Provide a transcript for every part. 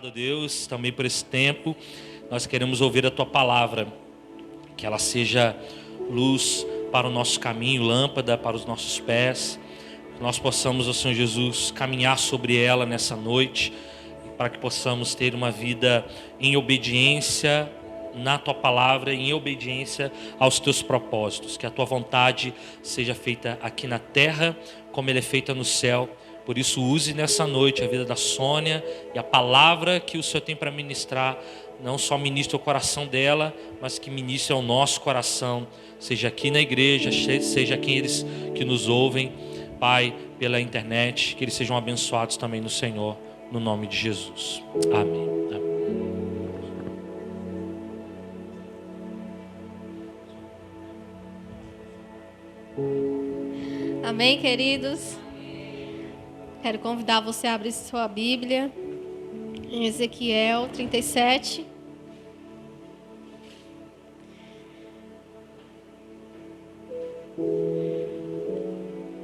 Obrigado, Deus, também por esse tempo. Nós queremos ouvir a Tua palavra, que ela seja luz para o nosso caminho, lâmpada para os nossos pés. Que nós possamos, ó Senhor Jesus, caminhar sobre ela nessa noite, para que possamos ter uma vida em obediência na Tua palavra, em obediência aos Teus propósitos. Que a Tua vontade seja feita aqui na terra, como ela é feita no céu. Por isso, use nessa noite a vida da Sônia e a palavra que o Senhor tem para ministrar. Não só ministre o coração dela, mas que ministre ao nosso coração. Seja aqui na igreja, seja aqueles que nos ouvem, Pai, pela internet. Que eles sejam abençoados também no Senhor, no nome de Jesus. Amém. Amém, queridos? Quero convidar você a abrir sua Bíblia em Ezequiel 37.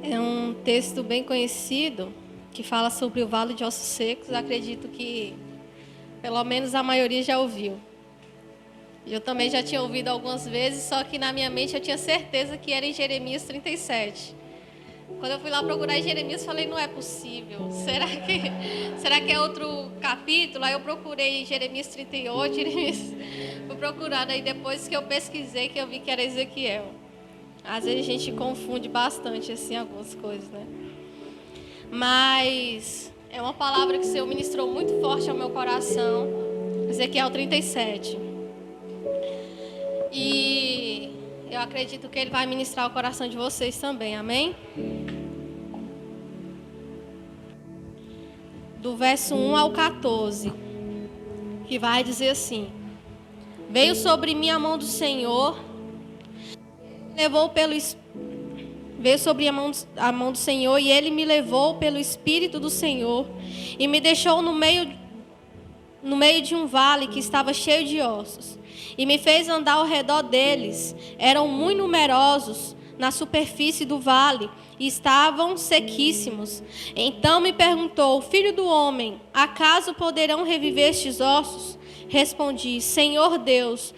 É um texto bem conhecido que fala sobre o Vale de Ossos Secos. Acredito que pelo menos a maioria já ouviu. Eu também já tinha ouvido algumas vezes, só que na minha mente eu tinha certeza que era em Jeremias 37. Quando eu fui lá procurar em Jeremias, falei, não é possível. Será que é outro capítulo? Aí eu procurei Jeremias 38, fui procurar. Aí depois que eu pesquisei, que eu vi que era Ezequiel. Às vezes a gente confunde bastante assim algumas coisas, né? Mas é uma palavra que o Senhor ministrou muito forte ao meu coração. Ezequiel 37. E eu acredito que Ele vai ministrar o coração de vocês também, amém? Do verso 1 ao 14, que vai dizer assim: Veio sobre mim a mão do Senhor, veio sobre a mão do Senhor, e Ele me levou pelo Espírito do Senhor, e me deixou no meio de um vale que estava cheio de ossos, e me fez andar ao redor deles. Eram muito numerosos na superfície do vale, e estavam sequíssimos. Então me perguntou: Filho do homem, acaso poderão reviver estes ossos? Respondi: Senhor Deus,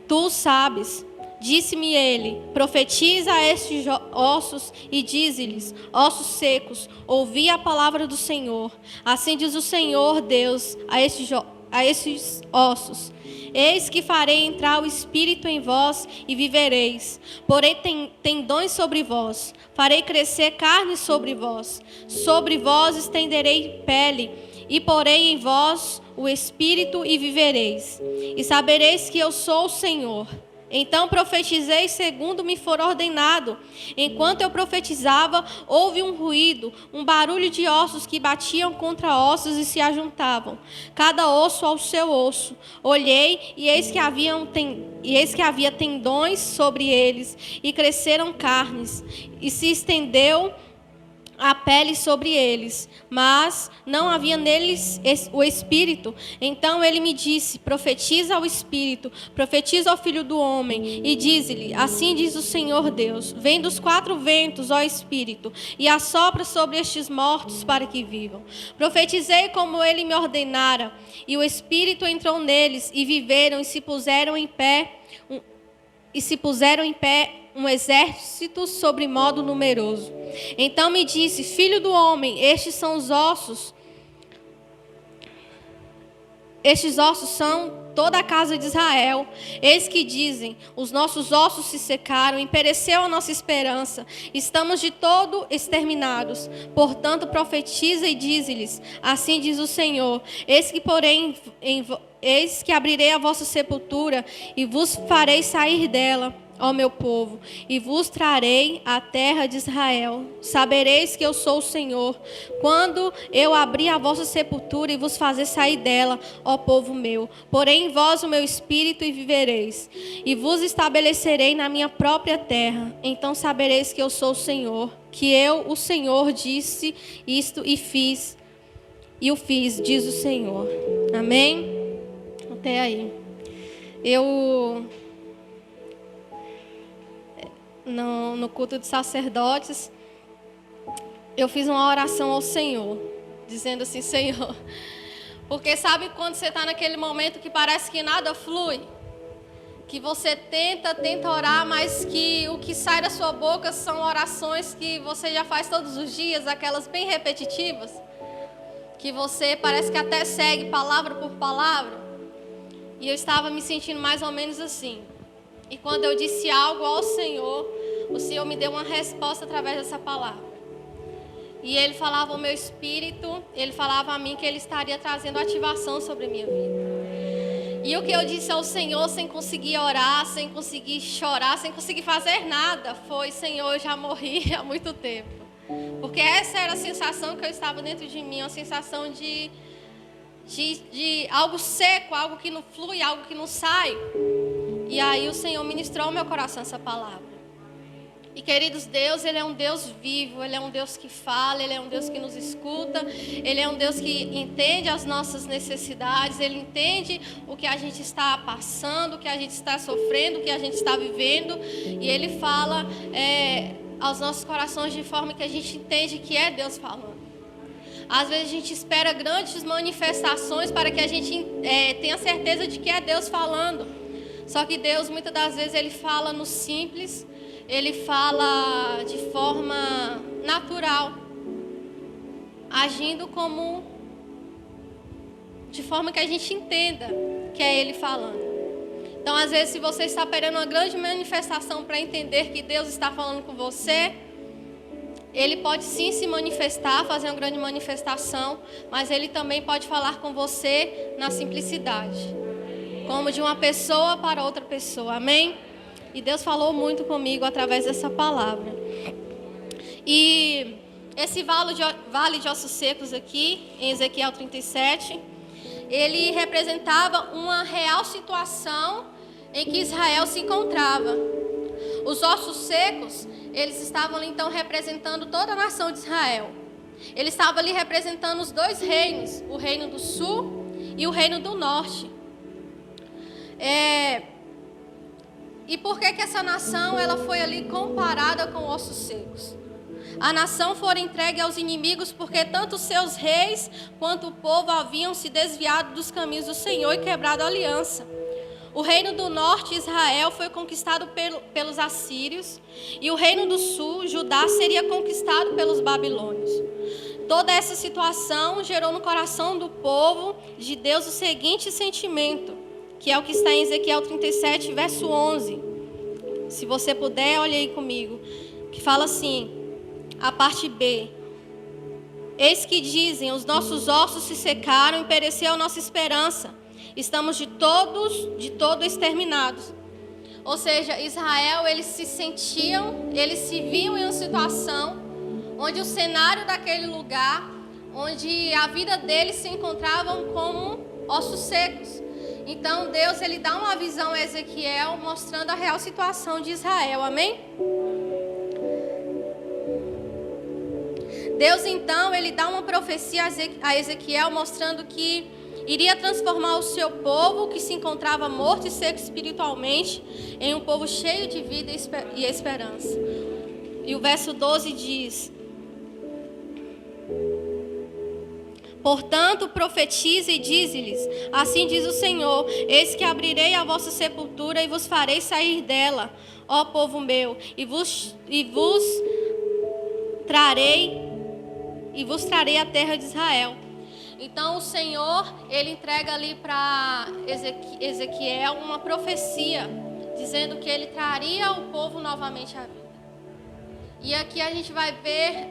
tu sabes. Disse-me ele: Profetiza a estes ossos e dize-lhes: Ossos secos, ouvi a palavra do Senhor. Assim diz o Senhor Deus a estes ossos: Eis que farei entrar o Espírito em vós e vivereis. Porei tendões sobre vós, farei crescer carne sobre vós estenderei pele, e porei em vós o Espírito e vivereis. E sabereis que eu sou o Senhor. Então profetizei segundo me for ordenado. Enquanto eu profetizava, houve um ruído, um barulho de ossos que batiam contra ossos e se ajuntavam, cada osso ao seu osso. Olhei, e eis que havia tendões sobre eles, e cresceram carnes, e se estendeu a pele sobre eles, mas não havia neles o Espírito. Então ele me disse: Profetiza ao Espírito, profetiza ao Filho do Homem, e dize-lhe: Assim diz o Senhor Deus: Vem dos quatro ventos, ó Espírito, e assopra sobre estes mortos para que vivam. Profetizei como ele me ordenara, e o Espírito entrou neles, e viveram, e se puseram em pé um exército sobre modo numeroso. Então me disse: Filho do homem, estes são os ossos. Estes ossos são toda a casa de Israel. Eis que dizem: Os nossos ossos se secaram, e pereceu a nossa esperança. Estamos de todo exterminados. Portanto, profetiza e dize-lhes: Assim diz o Senhor: Eis que abrirei a vossa sepultura, e vos farei sair dela, ó meu povo, e vos trarei a terra de Israel. Sabereis que eu sou o Senhor, quando eu abrir a vossa sepultura e vos fazer sair dela, ó povo meu. Porei em vós o meu espírito e vivereis, e vos estabelecerei na minha própria terra. Então sabereis que eu sou o Senhor, que eu, o Senhor, disse isto e fiz, e o fiz, diz o Senhor. Amém? Até aí. No culto de sacerdotes, eu fiz uma oração ao Senhor. dizendo assim: Senhor, porque sabe quando você está naquele momento que parece que nada flui? Que você tenta orar, mas que o que sai da sua boca são orações que você já faz todos os dias, aquelas bem repetitivas, que você parece que até segue palavra por palavra. E eu estava me sentindo mais ou menos assim. E quando eu disse algo ao Senhor, o Senhor me deu uma resposta através dessa palavra. E Ele falava ao meu espírito, Ele falava a mim que Ele estaria trazendo ativação sobre a minha vida. E o que eu disse ao Senhor, sem conseguir orar, sem conseguir chorar, sem conseguir fazer nada, foi: Senhor, eu já morri há muito tempo. Porque essa era a sensação que eu estava dentro de mim, uma sensação de algo seco, algo que não flui, algo que não sai. E aí o Senhor ministrou ao meu coração essa palavra. E queridos, Deus, Ele é um Deus vivo, Ele é um Deus que fala, Ele é um Deus que nos escuta, Ele é um Deus que entende as nossas necessidades, Ele entende o que a gente está passando, o que a gente está sofrendo, o que a gente está vivendo, e Ele fala aos nossos corações de forma que a gente entende que é Deus falando. Às vezes a gente espera grandes manifestações para que a gente tenha certeza de que é Deus falando. Só que Deus, muitas das vezes, Ele fala no simples, Ele fala de forma natural, agindo de forma que a gente entenda que é Ele falando. Então, às vezes, se você está esperando uma grande manifestação para entender que Deus está falando com você, Ele pode sim se manifestar, fazer uma grande manifestação, mas Ele também pode falar com você na simplicidade, como de uma pessoa para outra pessoa, amém? E Deus falou muito comigo através dessa palavra. E esse vale de ossos secos aqui, em Ezequiel 37, ele representava uma real situação em que Israel se encontrava. Os ossos secos, eles estavam ali então representando toda a nação de Israel. Ele estava ali representando os dois reinos, o reino do sul e o reino do norte. E por que essa nação ela foi ali comparada com ossos secos? A nação foi entregue aos inimigos porque tanto seus reis quanto o povo haviam se desviado dos caminhos do Senhor e quebrado a aliança. O reino do norte, Israel, foi conquistado pelos assírios, e o reino do sul, Judá, seria conquistado pelos babilônios. Toda essa situação gerou no coração do povo de Deus o seguinte sentimento, que é o que está em Ezequiel 37, verso 11. Se você puder, olhe aí comigo. Que fala assim, a parte B. Eis que dizem, os nossos ossos se secaram e pereceu a nossa esperança. Estamos de todo exterminados. Ou seja, Israel, eles se viam em uma situação onde o cenário daquele lugar, onde a vida deles se encontravam como ossos secos. Então Deus, Ele dá uma visão a Ezequiel mostrando a real situação de Israel, amém? Deus então, Ele dá uma profecia a Ezequiel mostrando que iria transformar o seu povo, que se encontrava morto e seco espiritualmente, em um povo cheio de vida e esperança. E o verso 12 diz: portanto, profetize e dize-lhes, assim diz o Senhor, eis que abrirei a vossa sepultura e vos farei sair dela, ó povo meu, e vos trarei a terra de Israel. Então o Senhor, Ele entrega ali para Ezequiel uma profecia, dizendo que Ele traria o povo novamente à vida. E aqui a gente vai ver,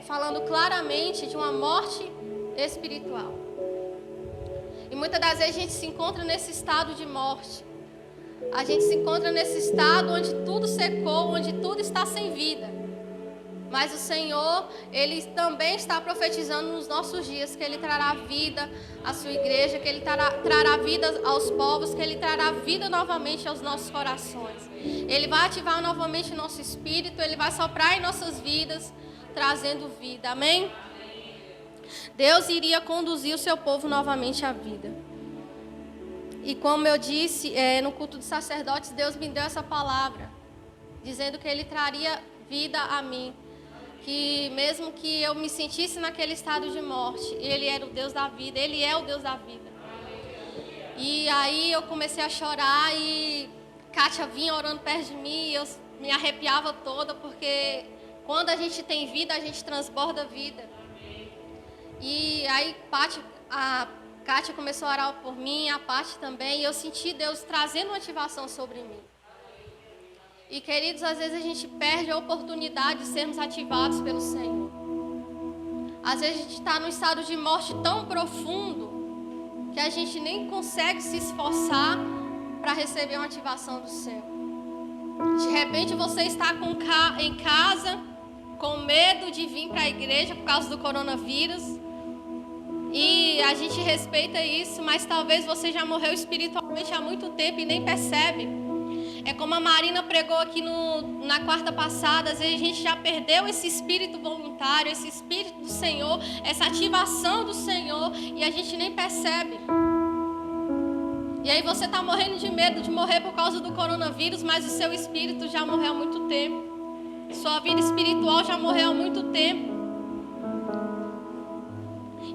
falando claramente de uma morte espiritual. E muitas das vezes a gente se encontra nesse estado de morte. A gente se encontra nesse estado onde tudo secou, onde tudo está sem vida. Mas o Senhor, Ele também está profetizando nos nossos dias que Ele trará vida à sua igreja, que Ele trará vida aos povos, que Ele trará vida novamente aos nossos corações. Ele vai ativar novamente o nosso espírito, Ele vai soprar em nossas vidas, trazendo vida. Amém? Deus iria conduzir o seu povo novamente à vida. E como eu disse, no culto dos sacerdotes, Deus me deu essa palavra, dizendo que Ele traria vida a mim, que mesmo que eu me sentisse naquele estado de morte, Ele era o Deus da vida, Ele é o Deus da vida. E aí eu comecei a chorar e Kátia vinha orando perto de mim e eu me arrepiava toda, porque quando a gente tem vida, a gente transborda vida. E aí a Kátia começou a orar por mim, a Paty também, e eu senti Deus trazendo uma ativação sobre mim. E, queridos, às vezes a gente perde a oportunidade de sermos ativados pelo Senhor. Às vezes a gente está num estado de morte tão profundo que a gente nem consegue se esforçar para receber uma ativação do céu. De repente você está em casa com medo de vir para a igreja por causa do coronavírus. E a gente respeita isso, mas talvez você já morreu espiritualmente há muito tempo e nem percebe. É como a Marina pregou aqui na quarta passada, às vezes a gente já perdeu esse espírito voluntário, esse espírito do Senhor, essa ativação do Senhor, e a gente nem percebe. E aí você está morrendo de medo de morrer por causa do coronavírus, mas o seu espírito já morreu há muito tempo. Sua vida espiritual já morreu há muito tempo.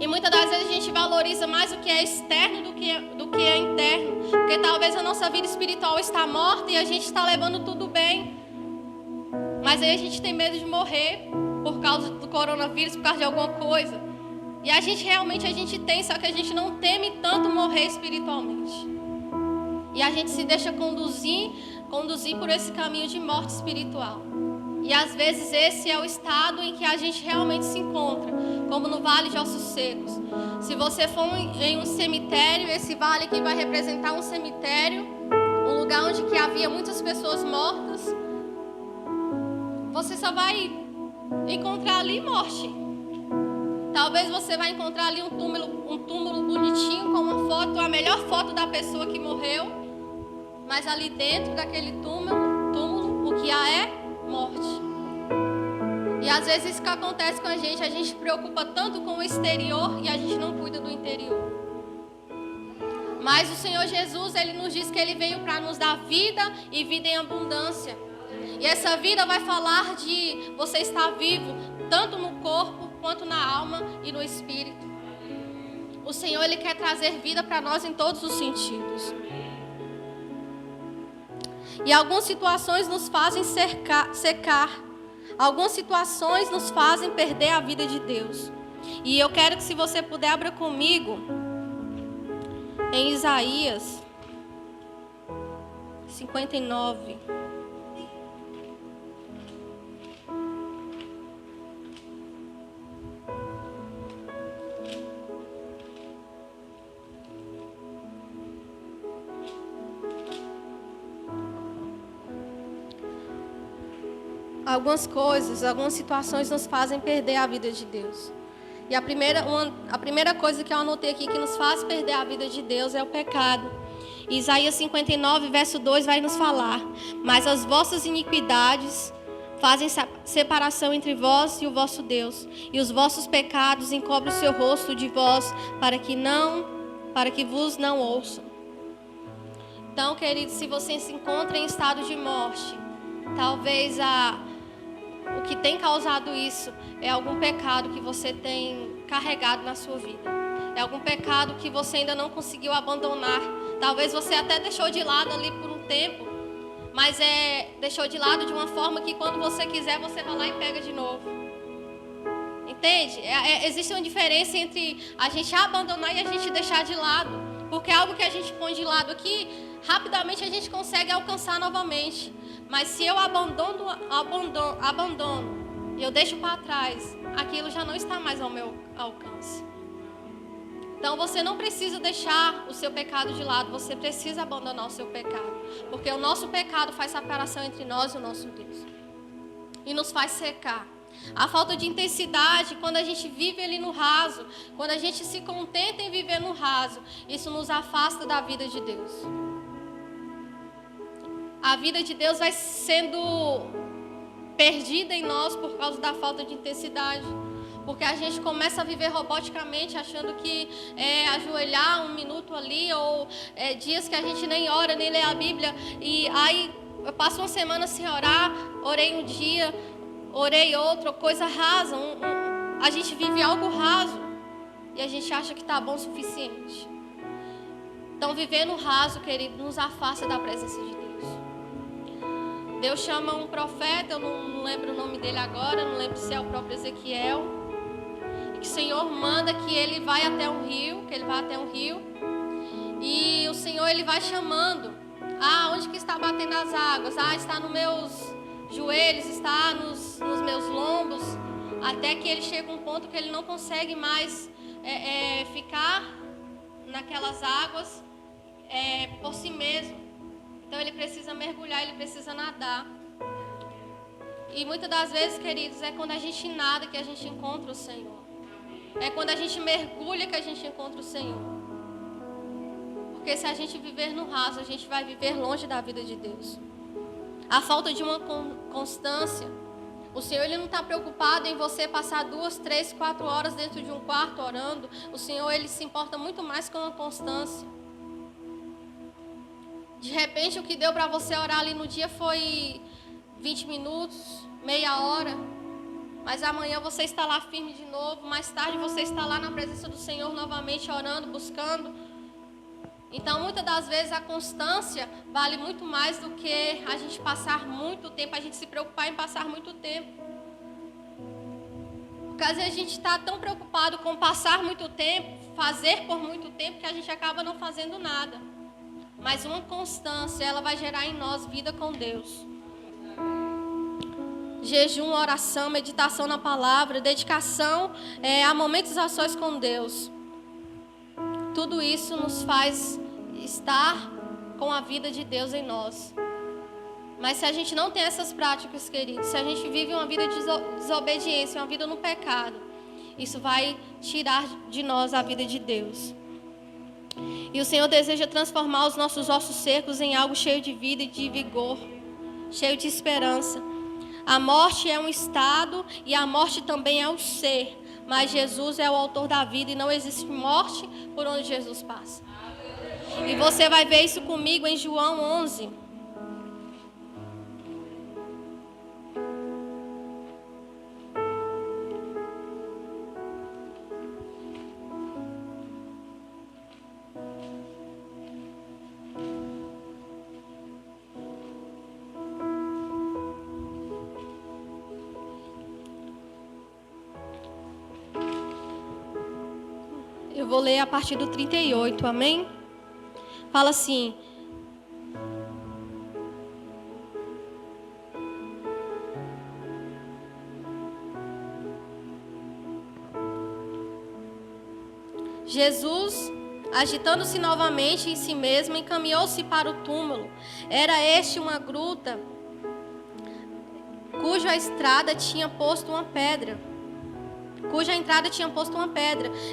E muitas das vezes a gente valoriza mais o que é externo do que é interno. Porque talvez a nossa vida espiritual está morta e a gente está levando tudo bem. Mas aí a gente tem medo de morrer por causa do coronavírus, por causa de alguma coisa. E a gente tem, só que a gente não teme tanto morrer espiritualmente. E a gente se deixa conduzir por esse caminho de morte espiritual. E às vezes esse é o estado em que a gente realmente se encontra, como no Vale de Ossos Secos. Se você for em um cemitério, esse vale aqui vai representar um cemitério, um lugar onde que havia muitas pessoas mortas. Você só vai encontrar ali morte. Talvez você vai encontrar ali um túmulo bonitinho com uma foto, a melhor foto da pessoa que morreu. Mas ali dentro daquele túmulo, o que há é morte. E às vezes isso que acontece com a gente se preocupa tanto com o exterior e a gente não cuida do interior. Mas o Senhor Jesus, Ele nos diz que Ele veio para nos dar vida e vida em abundância. E essa vida vai falar de você estar vivo, tanto no corpo, quanto na alma e no espírito. O Senhor, Ele quer trazer vida para nós em todos os sentidos. E algumas situações nos fazem secar. Algumas situações nos fazem perder a vida de Deus. E eu quero que, se você puder, abra comigo em Isaías 59. Algumas situações nos fazem perder a vida de Deus. E a primeira coisa que eu anotei aqui que nos faz perder a vida de Deus é o pecado. Isaías 59, verso 2 vai nos falar: mas as vossas iniquidades fazem separação entre vós e o vosso Deus, e os vossos pecados encobrem o seu rosto de vós, para que vos não ouçam. Então, queridos, se você se encontra em estado de morte, talvez o que tem causado isso é algum pecado que você tem carregado na sua vida. É algum pecado que você ainda não conseguiu abandonar. Talvez você até deixou de lado ali por um tempo, mas deixou de lado de uma forma que quando você quiser, você vai lá e pega de novo. Entende? Existe uma diferença entre a gente abandonar e a gente deixar de lado. Porque algo que a gente põe de lado aqui, rapidamente a gente consegue alcançar novamente. Mas se eu abandono e eu deixo para trás, aquilo já não está mais ao meu alcance. Então você não precisa deixar o seu pecado de lado, você precisa abandonar o seu pecado. Porque o nosso pecado faz separação entre nós e o nosso Deus. E nos faz secar. A falta de intensidade, quando a gente vive ali no raso, quando a gente se contenta em viver no raso, isso nos afasta da vida de Deus. A vida de Deus vai sendo perdida em nós por causa da falta de intensidade. Porque a gente começa a viver roboticamente, achando que é ajoelhar um minuto ali, ou dias que a gente nem ora, nem lê a Bíblia. E aí eu passo uma semana sem orar, orei um dia, orei outra, coisa rasa. A gente vive algo raso e a gente acha que está bom o suficiente. Então, viver no raso, querido, nos afasta da presença de Deus. Deus chama um profeta, eu não lembro o nome dele agora, não lembro se é o próprio Ezequiel, e que o Senhor manda que ele vai até um rio, e o Senhor ele vai chamando. Onde que está batendo as águas? Está nos meus joelhos, está nos meus lombos, até que ele chega a um ponto que ele não consegue mais ficar naquelas águas por si mesmo. Então ele precisa mergulhar, ele precisa nadar. E muitas das vezes, queridos, é quando a gente nada que a gente encontra o Senhor. É quando a gente mergulha que a gente encontra o Senhor. Porque se a gente viver no raso, a gente vai viver longe da vida de Deus. A falta de uma constância. O Senhor ele não está preocupado em você passar 2, 3, 4 horas dentro de um quarto orando. O Senhor ele se importa muito mais com a constância. De repente o que deu para você orar ali no dia foi 20 minutos, meia hora. Mas amanhã você está lá firme de novo. Mais tarde você está lá na presença do Senhor novamente orando, buscando. Então muitas das vezes a constância vale muito mais do que a gente passar muito tempo, a gente se preocupar em passar muito tempo. Porque às vezes a gente está tão preocupado com passar muito tempo, fazer por muito tempo, que a gente acaba não fazendo nada. Mas uma constância, ela vai gerar em nós vida com Deus. Jejum, oração, meditação na palavra, dedicação a momentos a sós com Deus. Tudo isso nos faz estar com a vida de Deus em nós. Mas se a gente não tem essas práticas, queridos, se a gente vive uma vida de desobediência, uma vida no pecado, isso vai tirar de nós a vida de Deus. E o Senhor deseja transformar os nossos ossos secos em algo cheio de vida e de vigor, cheio de esperança. A morte é um estado e a morte também é um ser. Mas Jesus é o autor da vida e não existe morte por onde Jesus passa. E você vai ver isso comigo em João 11. Eu vou ler a partir do 38, amém? Fala assim: Jesus, agitando-se novamente em si mesmo, encaminhou-se para o túmulo. Era este uma gruta, cuja entrada tinha posto uma pedra.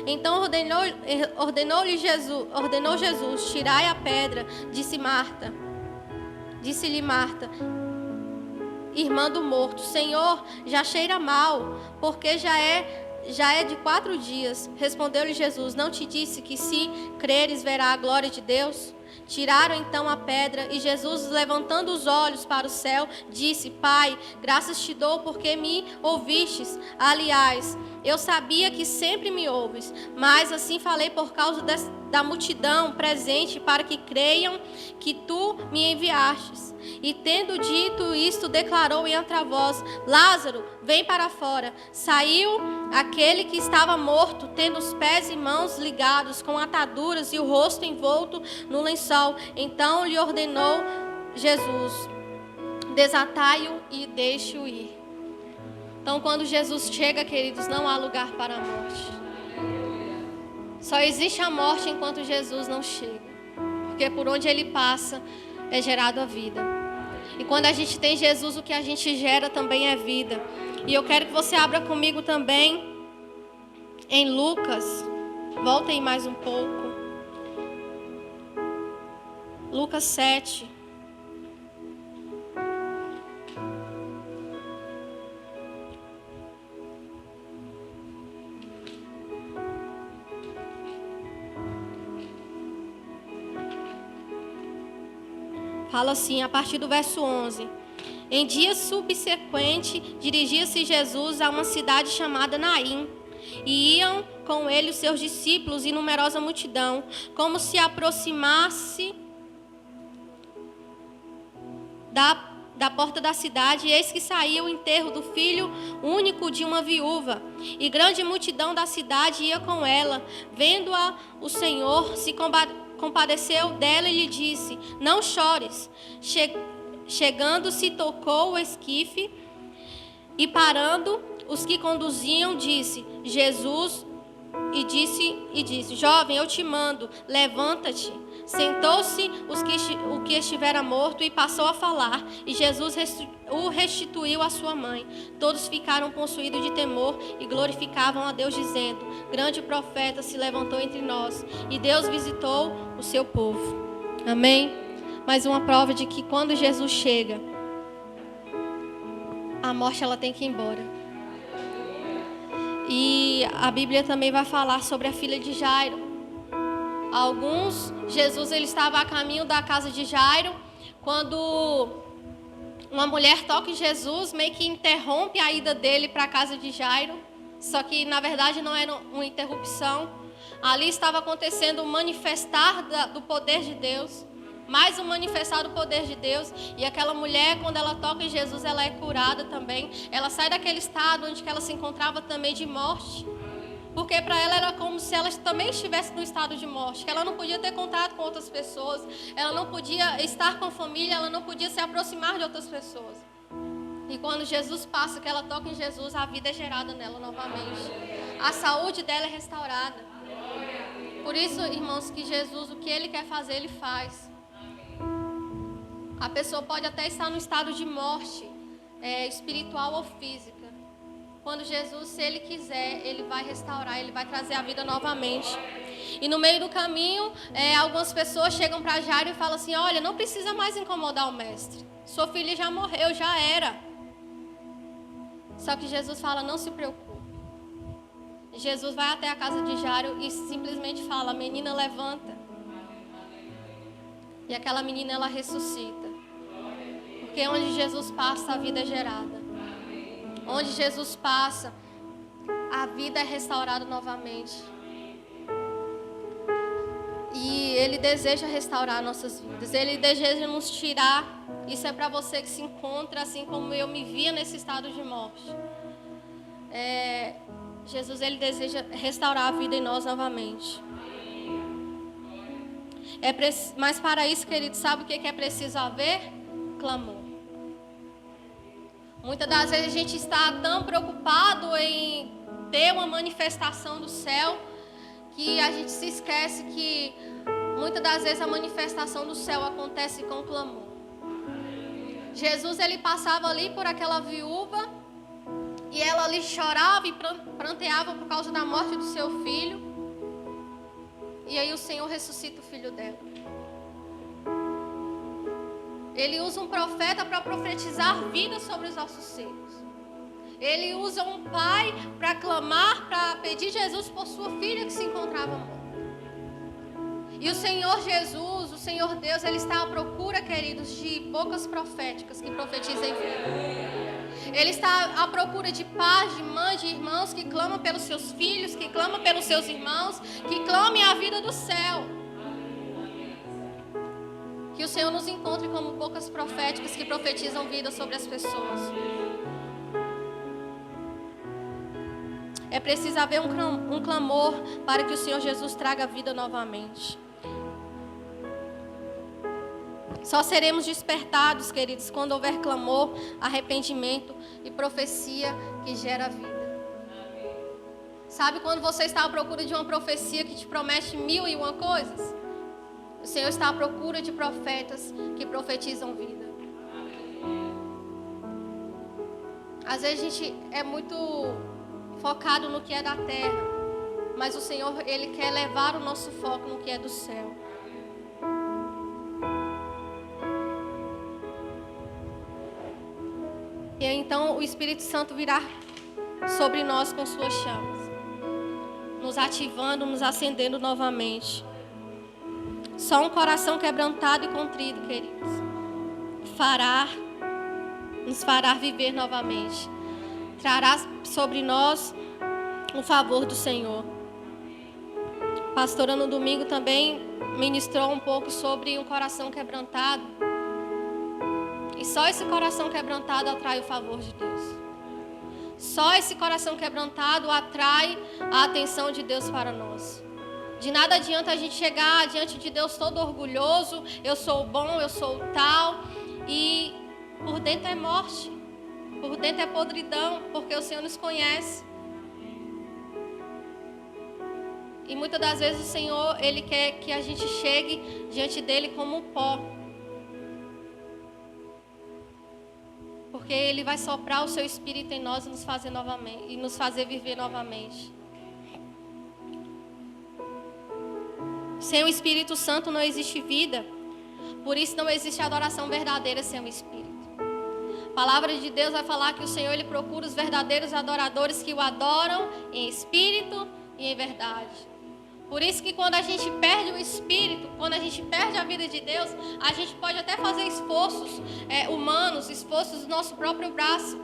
Então ordenou Jesus, tirai a pedra. Disse-lhe Marta, irmã do morto, Senhor, já cheira mal, porque já é de 4 dias. Respondeu-lhe Jesus, não te disse que se creres verá a glória de Deus? Tiraram então a pedra e Jesus, levantando os olhos para o céu, disse, Pai, graças te dou porque me ouvistes. Aliás, eu sabia que sempre me ouves, mas assim falei por causa da multidão presente, para que creiam que tu me enviastes. E tendo dito isto, declarou em outra voz, Lázaro, vem para fora. Saiu aquele que estava morto, tendo os pés e mãos ligados com ataduras e o rosto envolto no lençol. Então lhe ordenou Jesus, desatai-o e deixe-o ir. Então quando Jesus chega, queridos, não há lugar para a morte. Só existe a morte enquanto Jesus não chega. Porque por onde ele passa é gerado a vida. E quando a gente tem Jesus, o que a gente gera também é vida. E eu quero que você abra comigo também em Lucas. Voltem mais um pouco. Lucas 7. Fala assim, a partir do verso 11. Em dia subsequente, dirigia-se Jesus a uma cidade chamada Naim, e iam com ele os seus discípulos e numerosa multidão. Como se aproximasse da porta da cidade, eis que saía o enterro do filho único de uma viúva, e grande multidão da cidade ia com ela. Vendo-a, o Senhor se compadeceu dela e lhe disse: não chores. Chegando-se, tocou o esquife, e parando os que conduziam, disse: Jesus, e disse: jovem, eu te mando, levanta-te. Sentou-se o que estivera morto e passou a falar, e Jesus o restituiu à sua mãe. Todos ficaram possuídos de temor e glorificavam a Deus, dizendo: grande profeta se levantou entre nós, e Deus visitou o seu povo. Amém? Mais uma prova de que quando Jesus chega, a morte ela tem que ir embora. E a Bíblia também vai falar sobre a filha de Jairo. Jesus ele estava a caminho da casa de Jairo, quando uma mulher toca em Jesus, meio que interrompe a ida dele para a casa de Jairo. Só que na verdade não era uma interrupção. Ali estava acontecendo um manifestar do poder de Deus, mais um manifestar do poder de Deus. E aquela mulher, quando ela toca em Jesus, ela é curada também. Ela sai daquele estado onde ela se encontrava também de morte. Porque para ela era como se ela também estivesse no estado de morte, que ela não podia ter contato com outras pessoas, ela não podia estar com a família, ela não podia se aproximar de outras pessoas. E quando Jesus passa, que ela toca em Jesus, a vida é gerada nela novamente. A saúde dela é restaurada. Por isso, irmãos, que Jesus, o que Ele quer fazer, Ele faz. A pessoa pode até estar no estado de morte, espiritual ou física. Quando Jesus, se Ele quiser, Ele vai restaurar, Ele vai trazer a vida novamente. E no meio do caminho, algumas pessoas chegam para Jairo e falam assim: olha, não precisa mais incomodar o mestre. Sua filha já morreu, já era. Só que Jesus fala: não se preocupe. Jesus vai até a casa de Jairo e simplesmente fala: menina, levanta. E aquela menina, ela ressuscita. Porque onde Jesus passa, a vida é gerada. Onde Jesus passa, a vida é restaurada novamente. E Ele deseja restaurar nossas vidas. Ele deseja nos tirar. Isso é para você que se encontra assim como eu me via nesse estado de morte. Jesus, Ele deseja restaurar a vida em nós novamente. Mas para isso, querido, sabe o que é preciso haver? Clamor. Muitas das vezes a gente está tão preocupado em ter uma manifestação do céu, que a gente se esquece que muitas das vezes a manifestação do céu acontece com clamor. Jesus, ele passava ali por aquela viúva, e ela ali chorava e pranteava por causa da morte do seu filho. E aí o Senhor ressuscita o filho dela. Ele usa um profeta para profetizar vida sobre os nossos filhos. Ele usa um pai para clamar, para pedir Jesus por sua filha que se encontrava morta. E o Senhor Jesus, o Senhor Deus, Ele está à procura, queridos, de bocas proféticas que profetizem vida. Ele está à procura de pais, de mães, de irmãos que clamam pelos seus filhos, que clamam pelos seus irmãos, que clamem a vida do céu. Que o Senhor nos encontre como bocas proféticas que profetizam vida sobre as pessoas. É preciso haver um clamor para que o Senhor Jesus traga a vida novamente. Só seremos despertados, queridos, quando houver clamor, arrependimento e profecia que gera vida. Sabe quando você está à procura de uma profecia que te promete 1001 coisas? O Senhor está à procura de profetas que profetizam vida. Às vezes a gente é muito focado no que é da terra, mas o Senhor, Ele quer levar o nosso foco no que é do céu. E então o Espírito Santo virá sobre nós com suas chamas, nos ativando, nos acendendo novamente. Só um coração quebrantado e contrito, queridos, fará nos fará viver novamente. Trará sobre nós o favor do Senhor. A pastora no domingo também ministrou um pouco sobre um coração quebrantado. E só esse coração quebrantado atrai o favor de Deus. Só esse coração quebrantado atrai a atenção de Deus para nós. De nada adianta a gente chegar diante de Deus todo orgulhoso, eu sou bom, eu sou tal, e por dentro é morte, por dentro é podridão, porque o Senhor nos conhece. E muitas das vezes o Senhor, Ele quer que a gente chegue diante dEle como pó. Porque Ele vai soprar o seu Espírito em nós e nos fazer novamente, e nos fazer viver novamente. Sem o Espírito Santo não existe vida. Por isso não existe adoração verdadeira sem o Espírito. A palavra de Deus vai falar que o Senhor, Ele procura os verdadeiros adoradores que o adoram em espírito e em verdade. Por isso que quando a gente perde o Espírito, quando a gente perde a vida de Deus, a gente pode até fazer esforços humanos, esforços do nosso próprio braço.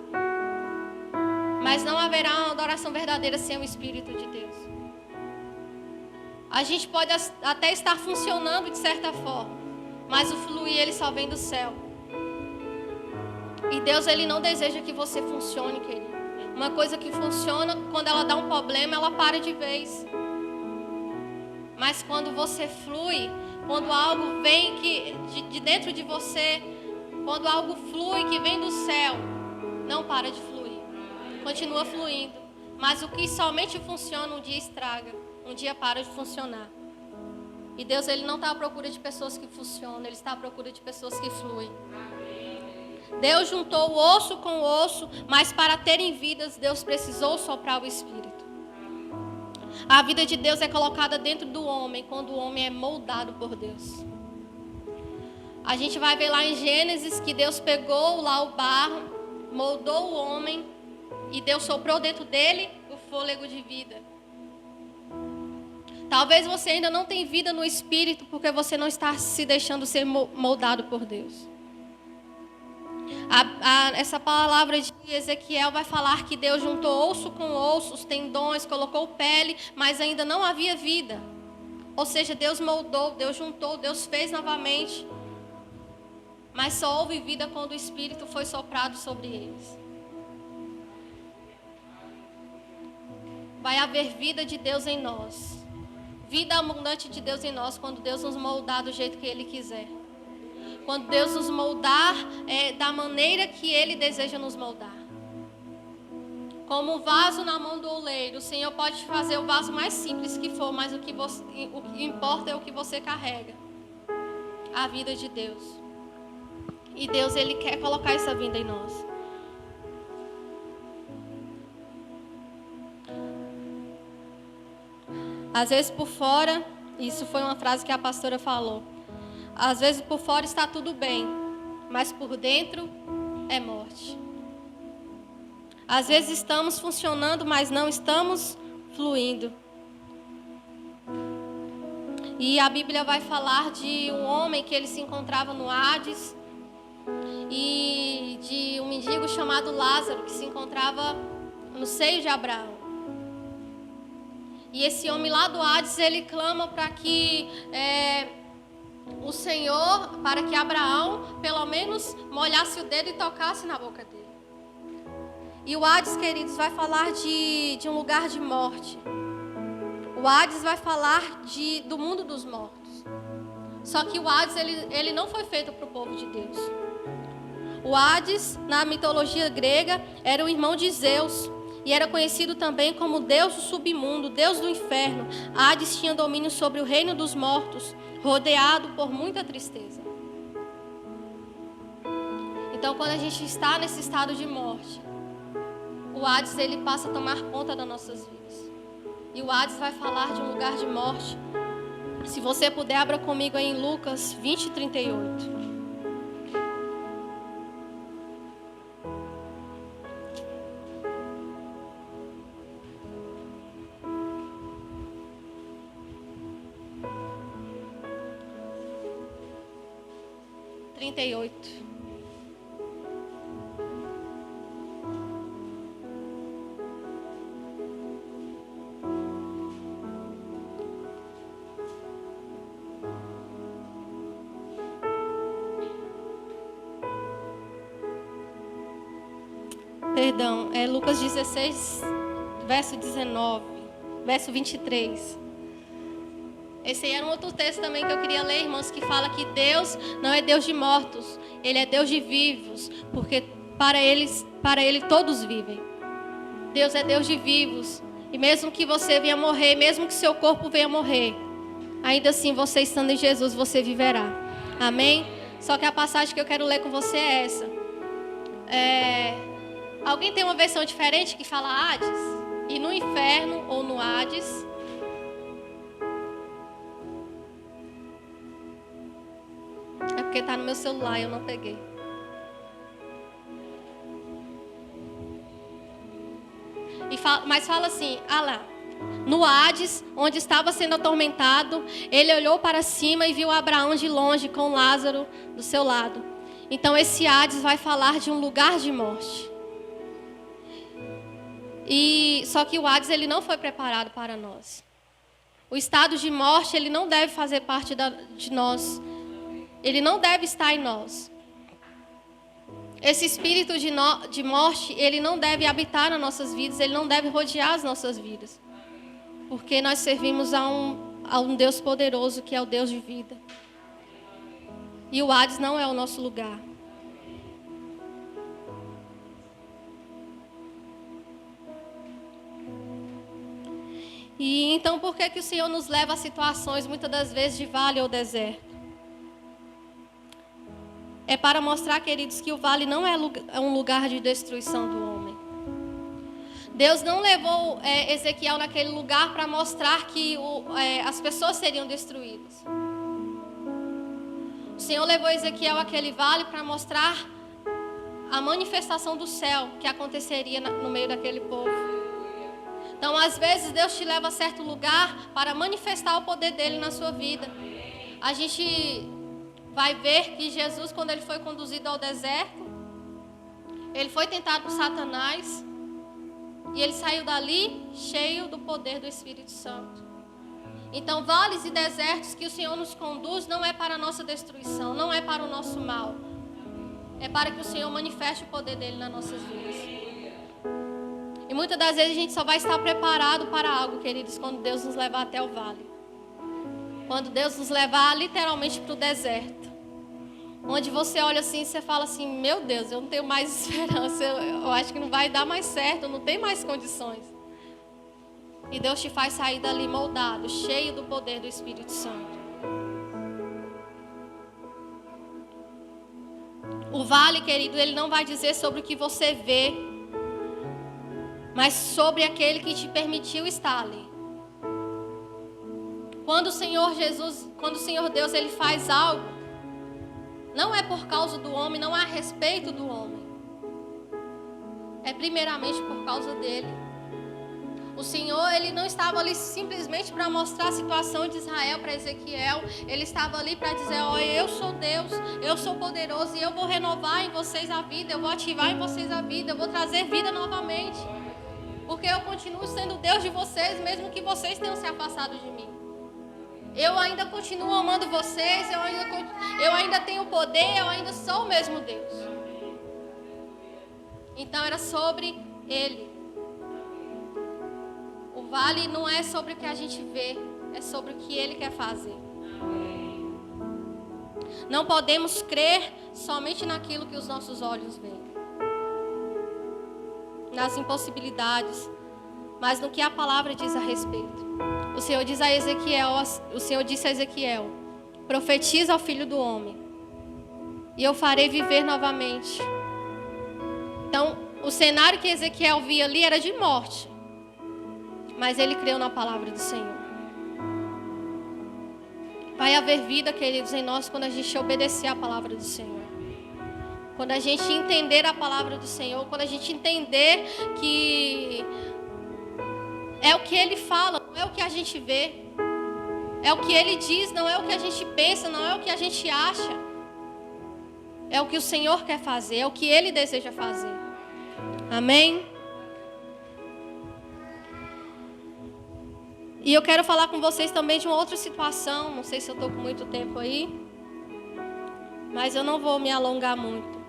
Mas não haverá uma adoração verdadeira sem o Espírito de Deus. A gente pode até estar funcionando de certa forma, mas o fluir, ele só vem do céu. E Deus, Ele não deseja que você funcione, querido. Uma coisa que funciona, quando ela dá um problema, ela para de vez. Mas quando você flui, quando algo vem de dentro de você, quando algo flui que vem do céu, não para de fluir. Continua fluindo. Mas o que somente funciona, um dia estraga. Um dia para de funcionar. E Deus, Ele não está à procura de pessoas que funcionam. Ele está à procura de pessoas que fluem. Deus juntou o osso com o osso, mas para terem vidas, Deus precisou soprar o Espírito. A vida de Deus é colocada dentro do homem, quando o homem é moldado por Deus. A gente vai ver lá em Gênesis que Deus pegou lá o barro, moldou o homem, e Deus soprou dentro dele o fôlego de vida. Talvez você ainda não tenha vida no Espírito, porque você não está se deixando ser moldado por Deus. Essa palavra de Ezequiel vai falar que Deus juntou osso com osso, os tendões, colocou pele, mas ainda não havia vida. Ou seja, Deus moldou, Deus juntou, Deus fez novamente. Mas só houve vida quando o Espírito foi soprado sobre eles. Vai haver vida de Deus em nós. Vida abundante de Deus em nós, quando Deus nos moldar do jeito que Ele quiser. Quando Deus nos moldar da maneira que Ele deseja nos moldar. Como um vaso na mão do oleiro, o Senhor pode fazer o vaso mais simples que for, mas o que importa é o que você carrega. A vida de Deus. E Deus, Ele quer colocar essa vida em nós. Às vezes por fora, isso foi uma frase que a pastora falou. Às vezes por fora está tudo bem, mas por dentro é morte. Às vezes estamos funcionando, mas não estamos fluindo. E a Bíblia vai falar de um homem que ele se encontrava no Hades e de um mendigo chamado Lázaro que se encontrava no seio de Abraão. E esse homem lá do Hades, ele clama para que o Senhor, para que Abraão, pelo menos, molhasse o dedo e tocasse na boca dele. E o Hades, queridos, vai falar de um lugar de morte. O Hades vai falar do mundo dos mortos. Só que o Hades, ele não foi feito para o povo de Deus. O Hades, na mitologia grega, era o irmão de Zeus. E era conhecido também como Deus do submundo, Deus do inferno. Hades tinha domínio sobre o reino dos mortos, rodeado por muita tristeza. Então, quando a gente está nesse estado de morte, o Hades, ele passa a tomar conta das nossas vidas. E o Hades vai falar de um lugar de morte. Se você puder, abra comigo aí em Lucas 20, 38. Perdão, é Lucas 16, verso 19, verso 23. Esse aí era um outro texto também que eu queria ler, irmãos, que fala que Deus não é Deus de mortos, Ele é Deus de vivos, porque para Ele todos vivem. Deus é Deus de vivos, e mesmo que você venha morrer, mesmo que seu corpo venha morrer, ainda assim, você estando em Jesus, você viverá. Amém? Só que a passagem que eu quero ler com você é essa. Alguém tem uma versão diferente que fala Hades? E no inferno ou no Hades... É porque está no meu celular e eu não peguei. Mas fala assim, lá. No Hades, onde estava sendo atormentado, ele olhou para cima e viu Abraão de longe com Lázaro do seu lado. Então esse Hades vai falar de um lugar de morte. Só que o Hades ele não foi preparado para nós. O estado de morte ele não deve fazer parte de nós. Ele não deve estar em nós. Esse espírito de morte, ele não deve habitar nas nossas vidas, ele não deve rodear as nossas vidas. Porque nós servimos a um Deus poderoso, que é o Deus de vida. E o Hades não é o nosso lugar. E então, por que o Senhor nos leva a situações, muitas das vezes, de vale ou deserto? É para mostrar, queridos, que o vale não é um lugar de destruição do homem. Deus não levou Ezequiel naquele lugar para mostrar que as pessoas seriam destruídas. O Senhor levou Ezequiel àquele vale para mostrar a manifestação do céu que aconteceria no meio daquele povo. Então, às vezes, Deus te leva a certo lugar para manifestar o poder dele na sua vida. A gente vai ver que Jesus, quando ele foi conduzido ao deserto, ele foi tentado por Satanás e ele saiu dali cheio do poder do Espírito Santo. Então, vales e desertos que o Senhor nos conduz não é para a nossa destruição, não é para o nosso mal. É para que o Senhor manifeste o poder dele nas nossas vidas. E muitas das vezes a gente só vai estar preparado para algo, queridos, quando Deus nos levar até o vale. Quando Deus nos levar literalmente para o deserto. Onde você olha assim e você fala assim, meu Deus, eu não tenho mais esperança, eu acho que não vai dar mais certo, eu não tenho mais condições. E Deus te faz sair dali moldado, cheio do poder do Espírito Santo. O vale, querido, ele não vai dizer sobre o que você vê, mas sobre aquele que te permitiu estar ali. Quando o Senhor Deus, ele faz algo, não é por causa do homem, não é a respeito do homem. É primeiramente por causa dele. O Senhor, ele não estava ali simplesmente para mostrar a situação de Israel para Ezequiel. Ele estava ali para dizer, olha, eu sou Deus, eu sou poderoso e eu vou renovar em vocês a vida, eu vou ativar em vocês a vida, eu vou trazer vida novamente. Porque eu continuo sendo Deus de vocês, mesmo que vocês tenham se afastado de mim. Eu ainda continuo amando vocês, eu ainda tenho poder, eu ainda sou o mesmo Deus. Então era sobre Ele. O vale não é sobre o que a gente vê, é sobre o que Ele quer fazer. Não podemos crer somente naquilo que os nossos olhos veem, nas impossibilidades, mas no que a palavra diz a respeito. O Senhor disse a Ezequiel, profetiza ao filho do homem, e eu farei viver novamente. Então, o cenário que Ezequiel via ali era de morte, mas ele creu na palavra do Senhor. Vai haver vida, queridos, em nós quando a gente obedecer a palavra do Senhor. Quando a gente entender a palavra do Senhor, quando a gente entender que é o que Ele fala, não é o que a gente vê. É o que Ele diz, não é o que a gente pensa, não é o que a gente acha. É o que o Senhor quer fazer, é o que Ele deseja fazer. Amém? E eu quero falar com vocês também de uma outra situação. Não sei se eu estou com muito tempo aí, mas eu não vou me alongar muito.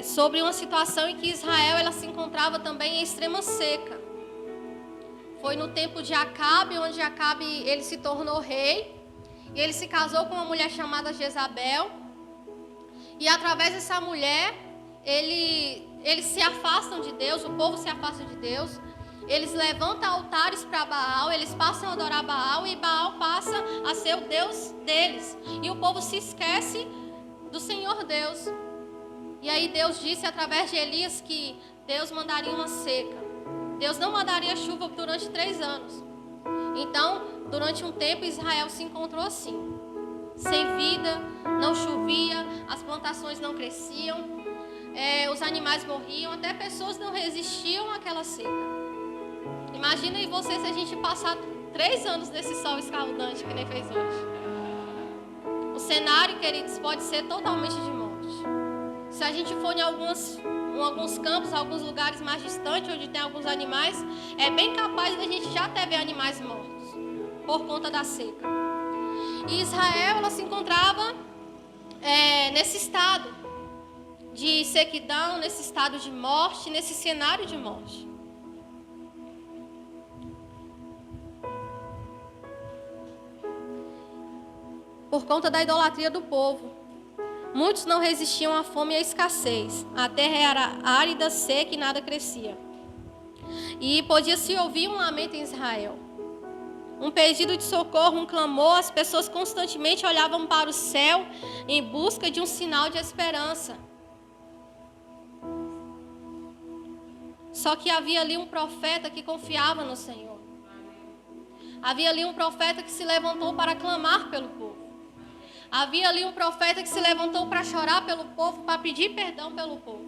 sobre uma situação em que Israel ela se encontrava também em extrema seca. Foi no tempo de Acabe, onde Acabe ele se tornou rei. E ele se casou com uma mulher chamada Jezabel. E através dessa mulher, eles se afastam de Deus, o povo se afasta de Deus. Eles levantam altares para Baal, eles passam a adorar Baal e Baal passa a ser o Deus deles. E o povo se esquece do Senhor Deus. E aí Deus disse através de Elias que Deus mandaria uma seca. Deus não mandaria chuva durante 3 anos. Então, durante um tempo, Israel se encontrou assim, sem vida, não chovia, as plantações não cresciam, os animais morriam, até pessoas não resistiam àquela seca. Imagina aí você se a gente passar 3 anos nesse sol escaldante que nem fez hoje. O cenário, queridos, pode ser totalmente de morte. Se a gente for em alguns campos, alguns lugares mais distantes, onde tem alguns animais, é bem capaz da gente já até ver animais mortos, por conta da seca. E Israel, ela se encontrava nesse estado de sequidão, nesse estado de morte, nesse cenário de morte. Por conta da idolatria do povo. Muitos não resistiam à fome e à escassez. A terra era árida, seca e nada crescia. E podia-se ouvir um lamento em Israel. Um pedido de socorro, um clamor. As pessoas constantemente olhavam para o céu em busca de um sinal de esperança. Só que havia ali um profeta que confiava no Senhor. Havia ali um profeta que se levantou para clamar pelo povo. Havia ali um profeta que se levantou para chorar pelo povo, para pedir perdão pelo povo.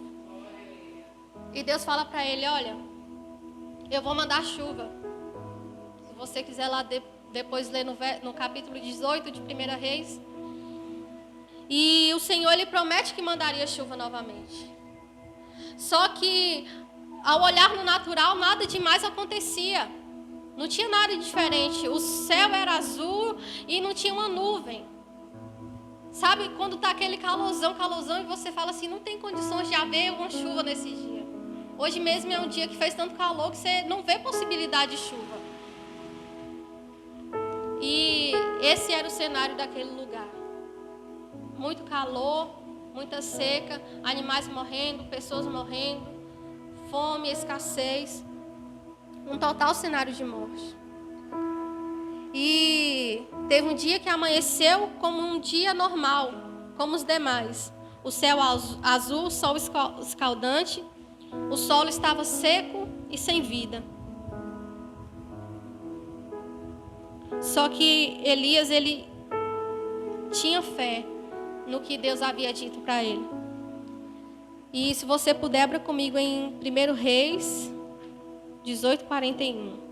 E Deus fala para ele, olha, eu vou mandar chuva. Se você quiser lá depois ler no capítulo 18 de 1 Reis. E o Senhor, ele promete que mandaria chuva novamente. Só que, ao olhar no natural, nada demais acontecia. Não tinha nada diferente. O céu era azul e não tinha uma nuvem. Sabe, quando está aquele calorzão, e você fala assim, não tem condições de haver uma chuva nesse dia. Hoje mesmo é um dia que fez tanto calor que você não vê possibilidade de chuva. E esse era o cenário daquele lugar. Muito calor, muita seca, animais morrendo, pessoas morrendo, fome, escassez. Um total cenário de morte. E teve um dia que amanheceu como um dia normal, como os demais. O céu azul, o sol escaldante, o solo estava seco e sem vida. Só que Elias, ele tinha fé no que Deus havia dito para ele. E se você puder, abra comigo em 1 Reis 18:41.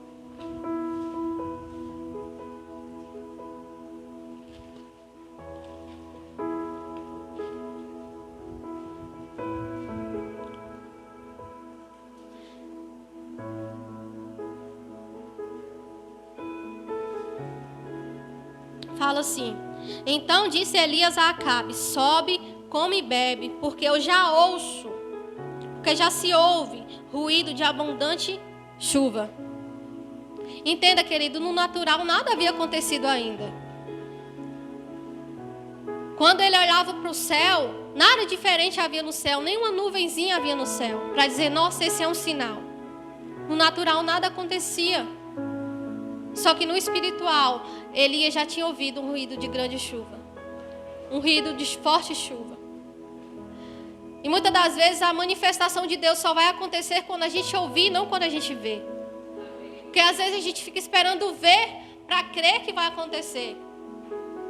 Fala assim: então disse Elias a Acabe: sobe, come e bebe, porque eu já ouço, porque já se ouve ruído de abundante chuva. Entenda, querido, no natural nada havia acontecido ainda. Quando ele olhava para o céu, nada diferente havia no céu, nem uma nuvenzinha havia no céu, para dizer, nossa, esse é um sinal. No natural nada acontecia. Só que no espiritual, Elias já tinha ouvido um ruído de grande chuva. Um ruído de forte chuva. E muitas das vezes a manifestação de Deus só vai acontecer quando a gente ouvir, não quando a gente vê. Porque às vezes a gente fica esperando ver para crer que vai acontecer.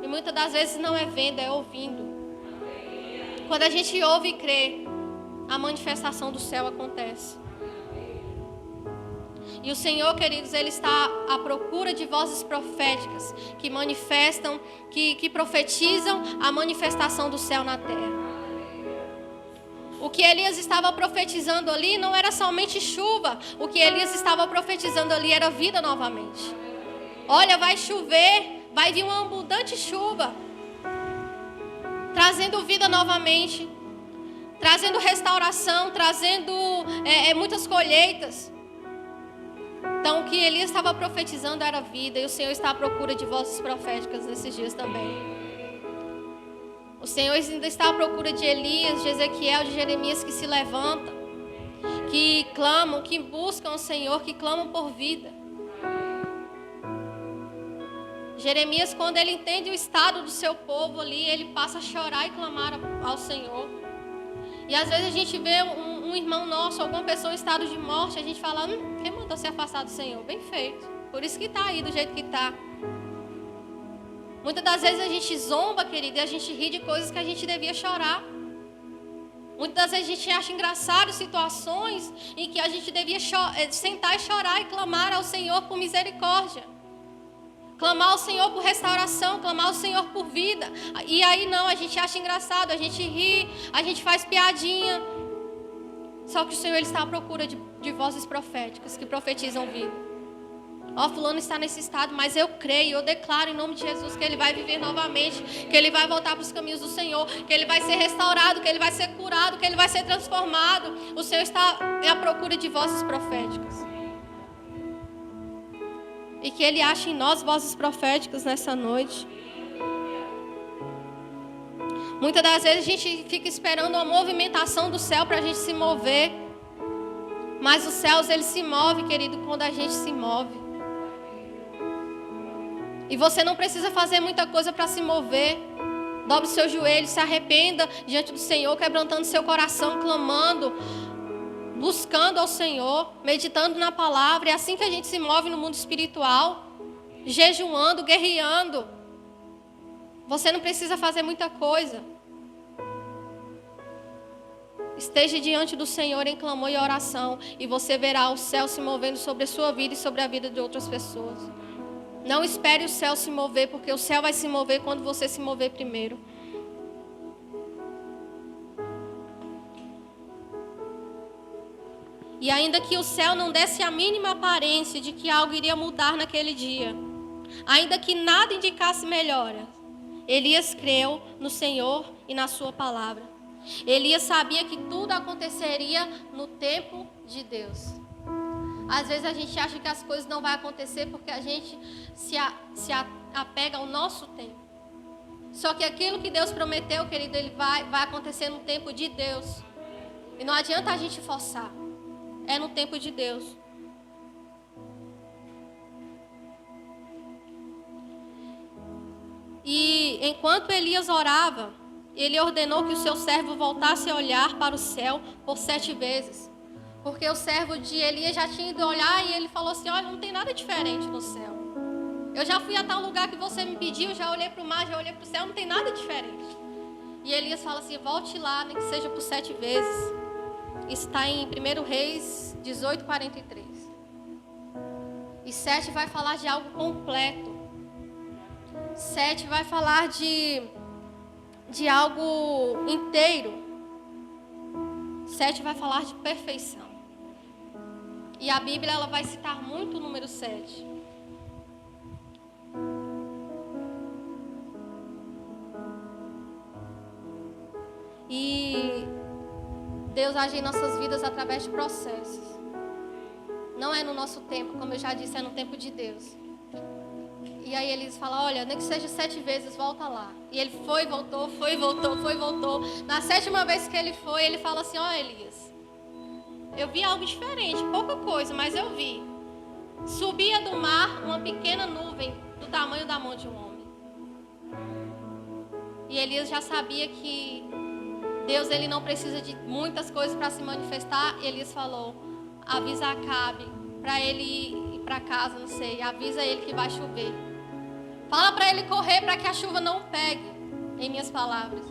E muitas das vezes não é vendo, é ouvindo. Quando a gente ouve e crê, a manifestação do céu acontece. E o Senhor, queridos, Ele está à procura de vozes proféticas que manifestam, que profetizam a manifestação do céu na terra. O que Elias estava profetizando ali não era somente chuva. O que Elias estava profetizando ali era vida novamente. Olha, vai chover, vai vir uma abundante chuva, trazendo vida novamente, trazendo restauração, trazendo muitas colheitas. Então, o que Elias estava profetizando era vida, e o Senhor está à procura de vozes proféticas nesses dias também. O Senhor ainda está à procura de Elias, de Ezequiel, de Jeremias que se levantam, que clamam, que buscam o Senhor, que clamam por vida. Jeremias, quando ele entende o estado do seu povo ali, ele passa a chorar e clamar ao Senhor. E às vezes a gente vê um irmão nosso, alguma pessoa em estado de morte, a gente fala, quem mandou se afastar do Senhor? Bem feito. Por isso que está aí do jeito que está. Muitas das vezes a gente zomba, querido, e a gente ri de coisas que a gente devia chorar. Muitas das vezes a gente acha engraçado situações em que a gente devia sentar e chorar e clamar ao Senhor por misericórdia. Clamar ao Senhor por restauração, clamar ao Senhor por vida. E aí não, a gente acha engraçado, a gente ri, a gente faz piadinha. Só que o Senhor ele está à procura de vozes proféticas que profetizam vida. Fulano está nesse estado, mas eu creio, eu declaro em nome de Jesus que ele vai viver novamente, que ele vai voltar para os caminhos do Senhor, que ele vai ser restaurado, que ele vai ser curado, que ele vai ser transformado. O Senhor está à procura de vozes proféticas. E que Ele ache em nós vozes proféticas nessa noite. Muitas das vezes a gente fica esperando uma movimentação do céu para a gente se mover. Mas os céus, eles se movem, querido, quando a gente se move. E você não precisa fazer muita coisa para se mover. Dobre seu joelho, se arrependa diante do Senhor, quebrantando seu coração, clamando, buscando ao Senhor, meditando na palavra. É assim que a gente se move no mundo espiritual, jejuando, guerreando. Você não precisa fazer muita coisa. Esteja diante do Senhor em clamor e oração, e você verá o céu se movendo sobre a sua vida e sobre a vida de outras pessoas. Não espere o céu se mover, porque o céu vai se mover quando você se mover primeiro. E ainda que o céu não desse a mínima aparência de que algo iria mudar naquele dia, ainda que nada indicasse melhora, Elias creu no Senhor e na sua palavra. Elias sabia que tudo aconteceria no tempo de Deus. Às vezes a gente acha que as coisas não vão acontecer porque a gente se apega ao nosso tempo. Só que aquilo que Deus prometeu, querido, ele vai acontecer no tempo de Deus. E não adianta a gente forçar. É no tempo de Deus. E enquanto Elias orava, ele ordenou que o seu servo voltasse a olhar para o céu por 7 vezes. Porque o servo de Elias já tinha ido olhar e ele falou assim, olha, não tem nada diferente no céu. Eu já fui a tal lugar que você me pediu, já olhei para o mar, já olhei para o céu, não tem nada diferente. E Elias fala assim, volte lá, nem que seja por 7 vezes. Isso está em 1 Reis 18:43. E 7 vai falar de algo completo. 7 vai falar de algo inteiro. 7 vai falar de perfeição. E a Bíblia ela vai citar muito o número 7. E Deus age em nossas vidas através de processos. Não é no nosso tempo, como eu já disse, é no tempo de Deus. E aí eles falam, olha, nem que seja 7 vezes, volta lá. E ele foi, voltou, foi, voltou, foi, voltou. Na 7ª vez que ele foi, ele fala assim, ó Elias, eu vi algo diferente, pouca coisa, mas eu vi. Subia do mar uma pequena nuvem do tamanho da mão de um homem. E Elias já sabia que Deus ele não precisa de muitas coisas para se manifestar. E Elias falou, avisa Acabe para ele ir para casa, não sei, avisa ele que vai chover. Fala para ele correr para que a chuva não pegue, em minhas palavras.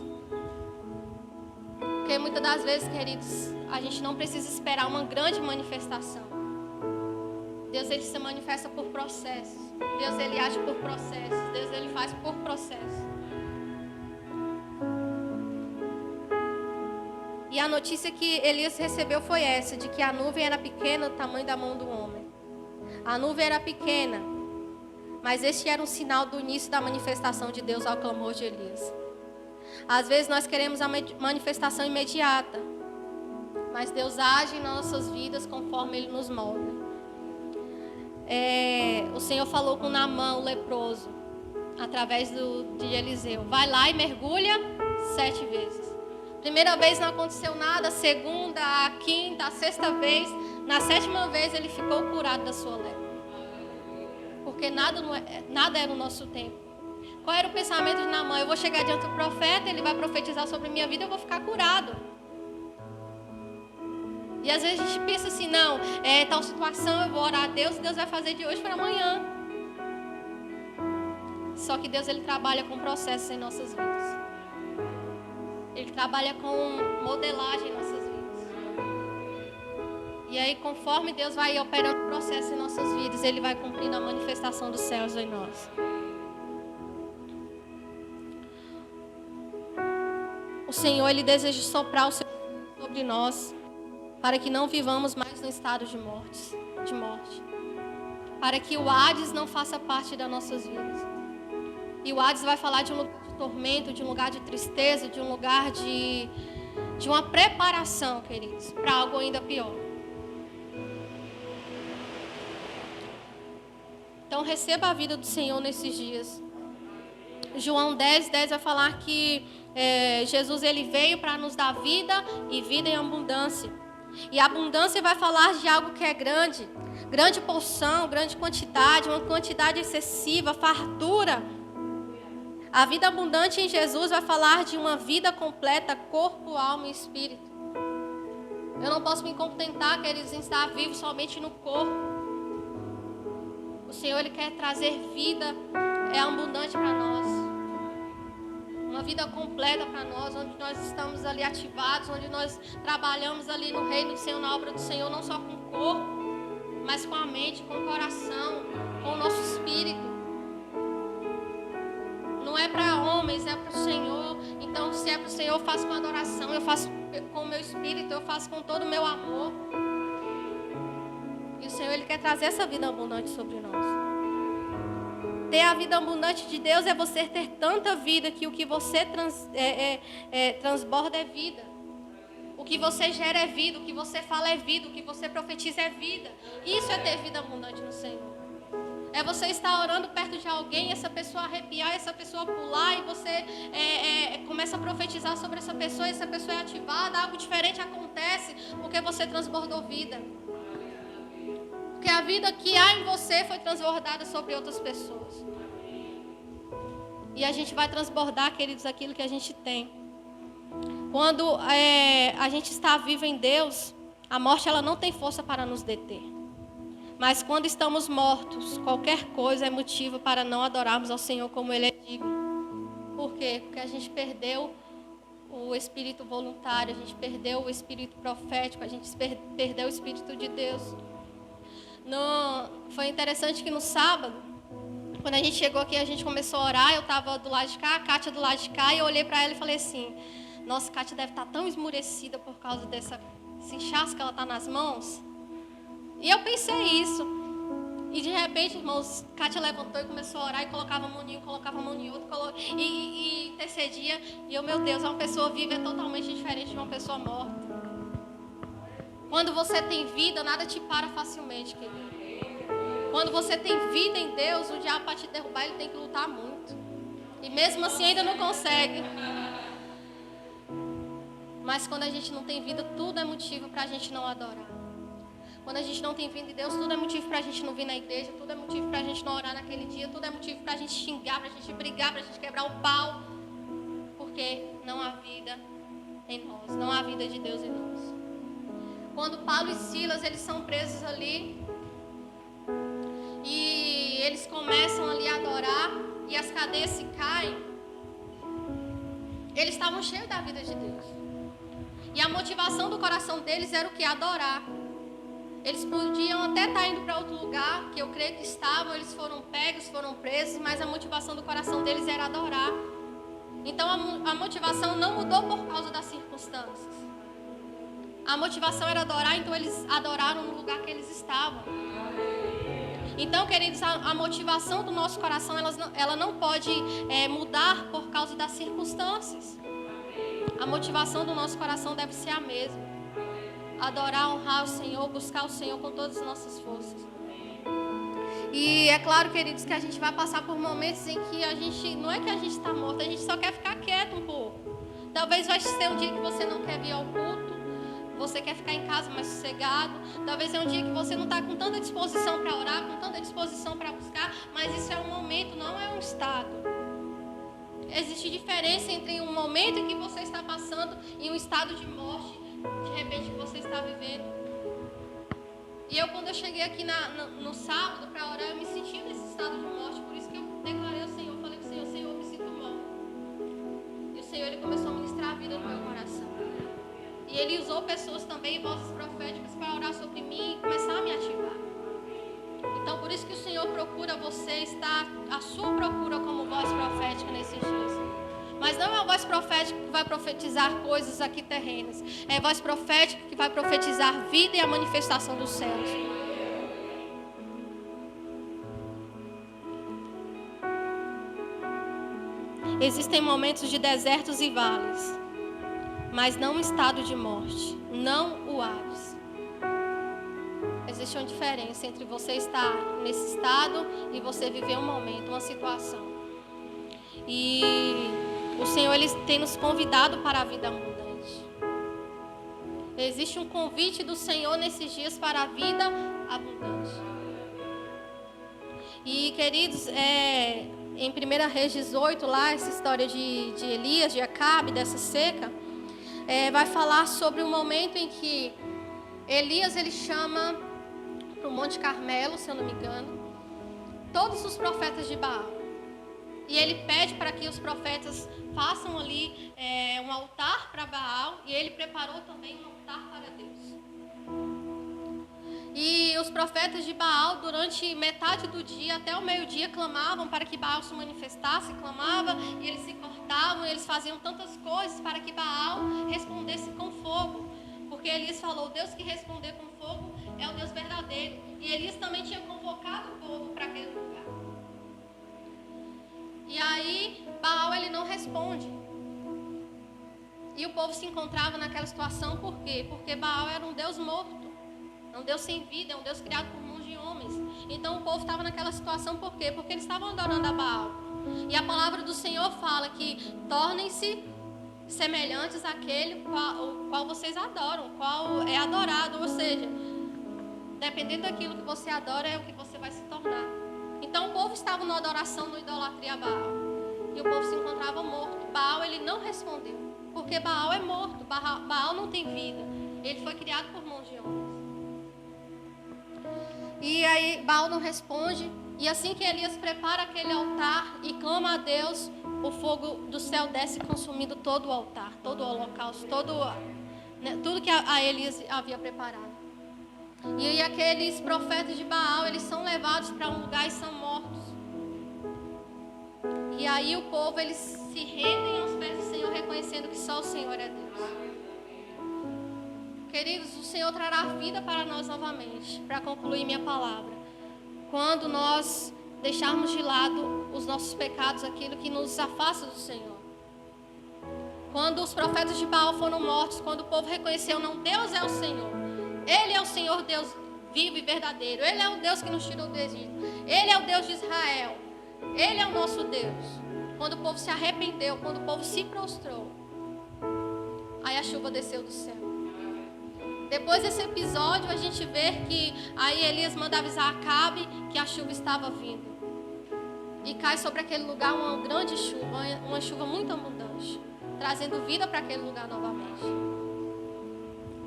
Porque muitas das vezes, queridos, a gente não precisa esperar uma grande manifestação. Deus ele se manifesta por processos. Deus ele age por processos. Deus ele faz por processos. E a notícia que Elias recebeu foi essa, de que a nuvem era pequena, do tamanho da mão do homem. A nuvem era pequena, mas este era um sinal do início da manifestação de Deus ao clamor de Elias. Às vezes nós queremos a manifestação imediata, mas Deus age em nossas vidas conforme Ele nos molda. O Senhor falou com Naamã, o leproso, através de Eliseu: vai lá e mergulha 7 vezes. Primeira vez não aconteceu nada, a segunda, a quinta, a sexta vez, na 7ª vez ele ficou curado da sua lepra. Porque nada é no nosso tempo. Qual era o pensamento de Naamã? Eu vou chegar diante do profeta, ele vai profetizar sobre a minha vida, eu vou ficar curado. E às vezes a gente pensa assim, não, tal situação, eu vou orar a Deus e Deus vai fazer de hoje para amanhã. Só que Deus, Ele trabalha com processos em nossas vidas. Ele trabalha com modelagem em nossas vidas. E aí, conforme Deus vai operando o processo em nossas vidas, Ele vai cumprindo a manifestação dos céus em nós. O Senhor, Ele deseja soprar o seu sobre nós, para que não vivamos mais no estado de morte. Para que o Hades não faça parte das nossas vidas. E o Hades vai falar de um lugar de tormento, de um lugar de tristeza, de um lugar de uma preparação, queridos, para algo ainda pior. Então receba a vida do Senhor nesses dias. João 10:10 vai falar que Jesus, Ele veio para nos dar vida e vida em abundância. E a abundância vai falar de algo que é grande. Grande porção, grande quantidade, uma quantidade excessiva, fartura. A vida abundante em Jesus vai falar de uma vida completa, corpo, alma e espírito. Eu não posso me contentar, queridos, em estar vivo somente no corpo. O Senhor, Ele quer trazer vida abundante para nós. Uma vida completa para nós, onde nós estamos ali ativados, onde nós trabalhamos ali no reino do Senhor, na obra do Senhor, não só com o corpo, mas com a mente, com o coração, com o nosso espírito. Não é para homens, é para o Senhor. Então, se é para o Senhor, eu faço com adoração, eu faço com o meu espírito, eu faço com todo o meu amor. E o Senhor, Ele quer trazer essa vida abundante sobre nós. Ter a vida abundante de Deus é você ter tanta vida que o que você transborda é vida. O que você gera é vida, o que você fala é vida, o que você profetiza é vida. Isso é ter vida abundante no Senhor. É você estar orando perto de alguém, essa pessoa arrepiar, essa pessoa pular, e você começa a profetizar sobre essa pessoa, e essa pessoa é ativada, algo diferente acontece, porque você transbordou vida. Porque a vida que há em você foi transbordada sobre outras pessoas. E a gente vai transbordar, queridos, aquilo que a gente tem. Quando a gente está vivo em Deus, a morte ela não tem força para nos deter. Mas quando estamos mortos, qualquer coisa é motivo para não adorarmos ao Senhor como Ele é digno. Por quê? Porque a gente perdeu o espírito voluntário, a gente perdeu o espírito profético, a gente perdeu o espírito de Deus. Foi interessante que no sábado, quando a gente chegou aqui, a gente começou a orar, eu estava do lado de cá, a Kátia do lado de cá, e eu olhei para ela e falei assim, nossa, Kátia deve estar tão esmurecida por causa desse inchaço que ela está nas mãos. E eu pensei isso. E de repente, irmãos, Kátia levantou e começou a orar e colocava a mão em um, colocava a mão em outro, e intercedia. E eu, meu Deus, uma pessoa viva é totalmente diferente de uma pessoa morta. Quando você tem vida, nada te para facilmente, querido. Quando você tem vida em Deus, o diabo para te derrubar, ele tem que lutar muito. E mesmo assim ainda não consegue. Mas quando a gente não tem vida, tudo é motivo para a gente não adorar. Quando a gente não tem vida em Deus, tudo é motivo para a gente não vir na igreja, tudo é motivo para a gente não orar naquele dia, tudo é motivo para a gente xingar, para a gente brigar, para a gente quebrar o pau. Porque não há vida em nós, não há vida de Deus em nós. Quando Paulo e Silas, eles são presos ali, e eles começam ali a adorar, e as cadeias se caem, eles estavam cheios da vida de Deus. E a motivação do coração deles era o que? Adorar. Eles podiam até estar indo para outro lugar, que eu creio que estavam, eles foram pegos, foram presos, mas a motivação do coração deles era adorar. Então a motivação não mudou por causa das circunstâncias. A motivação era adorar, então eles adoraram no lugar que eles estavam. Então, queridos, a motivação do nosso coração, ela não pode mudar por causa das circunstâncias. A motivação do nosso coração deve ser a mesma. Adorar, honrar o Senhor, buscar o Senhor com todas as nossas forças. E é claro, queridos, que a gente vai passar por momentos em que a gente, não é que a gente está morto, a gente só quer ficar quieto um pouco. Talvez vai ser um dia que você não quer vir ao culto, você quer ficar em casa mais sossegado. Talvez é um dia que você não está com tanta disposição para orar, com tanta disposição para buscar, mas isso é um momento, não é um estado. Existe diferença entre um momento em que você está passando e um estado de morte, de repente, que você está vivendo. E eu, quando eu cheguei aqui no sábado para orar, eu me senti nesse estado de morte. Por isso que eu declarei ao Senhor, falei com o Senhor, Senhor, eu me sinto morto. E o Senhor, Ele começou a ministrar a vida no meu coração. E Ele usou pessoas também, vozes proféticas, para orar sobre mim e começar a me ativar. Então, por isso que o Senhor procura você, está à sua procura como voz profética nesses dias. Mas não é a voz profética que vai profetizar coisas aqui terrenas. É a voz profética que vai profetizar vida e a manifestação dos céus. Existem momentos de desertos e vales, mas não um estado de morte, não o Hades. Existe uma diferença entre você estar nesse estado e você viver um momento, uma situação. E o Senhor, Ele tem nos convidado para a vida abundante. Existe um convite do Senhor nesses dias para a vida abundante. E, queridos, em 1 Reis 18, lá, essa história de Elias, de Acabe, dessa seca, vai falar sobre o momento em que Elias, ele chama para o Monte Carmelo, se eu não me engano, todos os profetas de Baal. E ele pede para que os profetas façam ali um altar para Baal. E ele preparou também um altar para Deus. E os profetas de Baal, durante metade do dia, até o meio-dia, clamavam para que Baal se manifestasse. Clamavam e eles se cortavam. Eles faziam tantas coisas para que Baal respondesse com fogo. Porque Elias falou, o Deus que responder com fogo é o Deus verdadeiro. E Elias também tinha convocado o povo para aquele lugar. E aí, Baal, ele não responde. E o povo se encontrava naquela situação, por quê? Porque Baal era um Deus morto. É um Deus sem vida, é um Deus criado por mãos de homens. Então o povo estava naquela situação, por quê? Porque eles estavam adorando a Baal. E a palavra do Senhor fala que tornem-se semelhantes àquele qual vocês adoram, qual é adorado. Ou seja, dependendo daquilo que você adora, é o que você vai se tornar. Então o povo estava na adoração, na idolatria a Baal. E o povo se encontrava morto. Baal, ele não respondeu. Porque Baal é morto. Baal não tem vida. Ele foi criado por mãos de homens. E aí Baal não responde. E assim que Elias prepara aquele altar e clama a Deus, o fogo do céu desce consumindo todo o altar, todo o holocausto, tudo que a Elias havia preparado. E aí aqueles profetas de Baal, eles são levados para um lugar e são mortos. E aí o povo, eles se rendem aos pés do Senhor, reconhecendo que só o Senhor é Deus. Queridos, o Senhor trará vida para nós novamente, para concluir minha palavra. Quando nós deixarmos de lado os nossos pecados, aquilo que nos afasta do Senhor. Quando os profetas de Baal foram mortos, quando o povo reconheceu, não, Deus é o Senhor. Ele é o Senhor Deus vivo e verdadeiro. Ele é o Deus que nos tirou do Egito. Ele é o Deus de Israel. Ele é o nosso Deus. Quando o povo se arrependeu, quando o povo se prostrou, aí a chuva desceu do céu. Depois desse episódio, a gente vê que aí Elias manda avisar Acabe que a chuva estava vindo. E cai sobre aquele lugar uma grande chuva, uma chuva muito abundante, trazendo vida para aquele lugar novamente.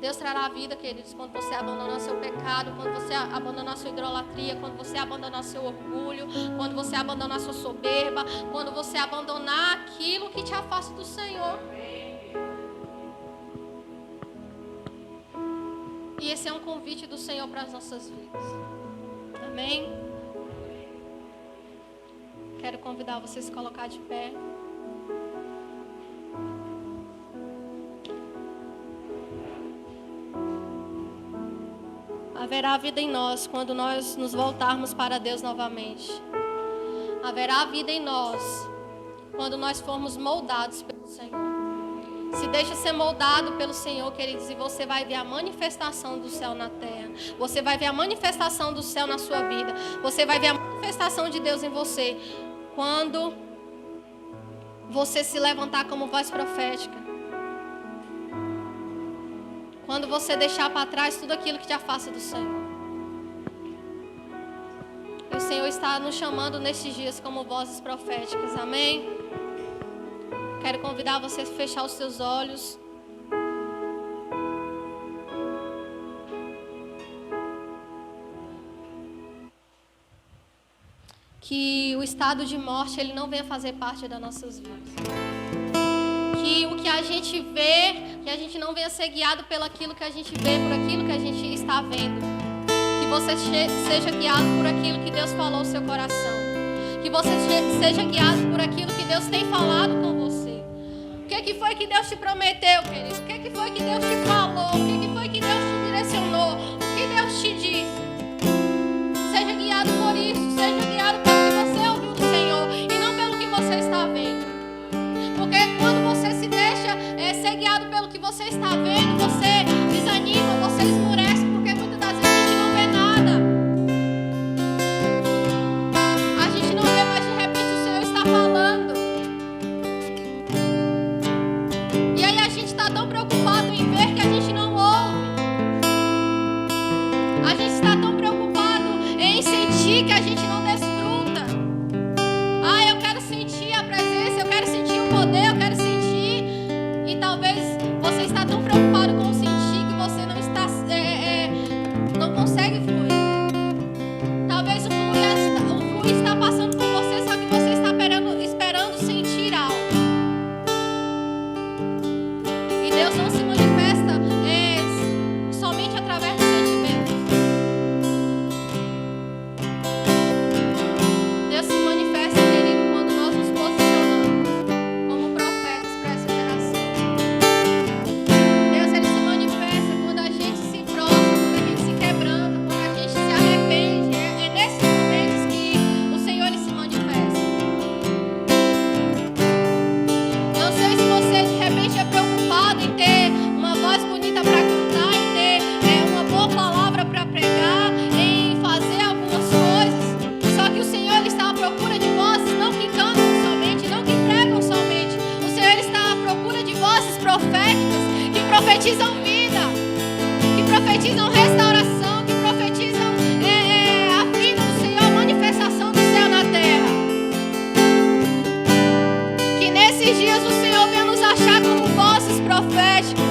Deus trará vida, queridos, quando você abandonar seu pecado, quando você abandonar sua idolatria, quando você abandonar seu orgulho, quando você abandonar sua soberba, quando você abandonar aquilo que te afasta do Senhor. E esse é um convite do Senhor para as nossas vidas. Amém? Quero convidar vocês a se colocar de pé. Haverá vida em nós quando nós nos voltarmos para Deus novamente. Haverá vida em nós quando nós formos moldados pelo Senhor. Se deixa ser moldado pelo Senhor, queridos, e você vai ver a manifestação do céu na terra. Você vai ver a manifestação do céu na sua vida. Você vai ver a manifestação de Deus em você. Quando você se levantar como voz profética. Quando você deixar para trás tudo aquilo que te afasta do Senhor. E o Senhor está nos chamando nestes dias como vozes proféticas. Amém? Quero convidar você a fechar os seus olhos. Que o estado de morte ele não venha fazer parte das nossas vidas. Que o que a gente vê, que a gente não venha ser guiado pelo aquilo que a gente vê, por aquilo que a gente está vendo. Que você seja guiado por aquilo que Deus falou no seu coração. Que você seja guiado por aquilo que Deus tem falado com você. O que foi que Deus te prometeu, querido? O que foi que Deus te falou? O que foi que Deus te direcionou? O que Deus te disse? Seja guiado por isso. Seja guiado pelo que você ouviu do Senhor e não pelo que você está vendo. Porque quando você se deixa ser guiado pelo que você está vendo, você desanima, você esmurece, porque muitas das vezes a gente não vê nada. A gente não vê, mas de repente o Senhor está falando. E aí a gente está tão preocupado em ver que a gente não ouve. A gente está tão preocupado em sentir que a gente não desfruta. Ah, eu quero sentir a presença, eu quero sentir o poder, eu quero sentir. E talvez você está tão preocupado com o sentir que você não está, não consegue fluir. Talvez o fluir está passando por você, só que você está esperando sentir algo. E Deus não se manifesta somente através dos sentimentos. Deus se manifesta, querido, quando nós nos posicionamos como profetas para essa geração. Deus, ele se manifesta quando a gente se prostra, quando a gente se quebranta, quando a gente se arrepende. É nesses momentos que o Senhor ele se manifesta. Não sei se você de repente é preocupado em ter uma voz bonita para cantar, em ter uma boa palavra para pregar, em fazer algumas coisas. Só que o Senhor ele está à procura de vozes, não que cantam somente, não que pregam somente. O Senhor ele está à procura de vozes proféticas que profetizam vida, que profetizam restauração, que profetizam a vida do Senhor, a manifestação do céu na terra. Que nesses dias o Senhor venha nos achar como vozes proféticas.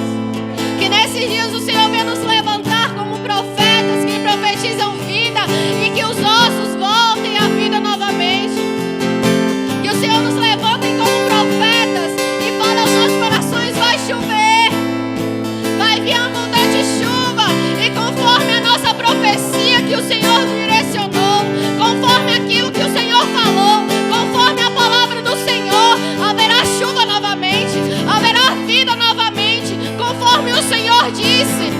Que nesses dias o Senhor venha nos levantar como profetas que profetizam vida e que os ossos voltem à vida novamente. Que o Senhor nos levante como profetas e fale aos nossos corações: vai chover, vai vir abundante chuva, e conforme a nossa profecia que o Senhor direcionou, conforme aquilo que o Senhor falou, conforme a palavra do Senhor, haverá chuva novamente, haverá vida novamente, conforme o Senhor disse.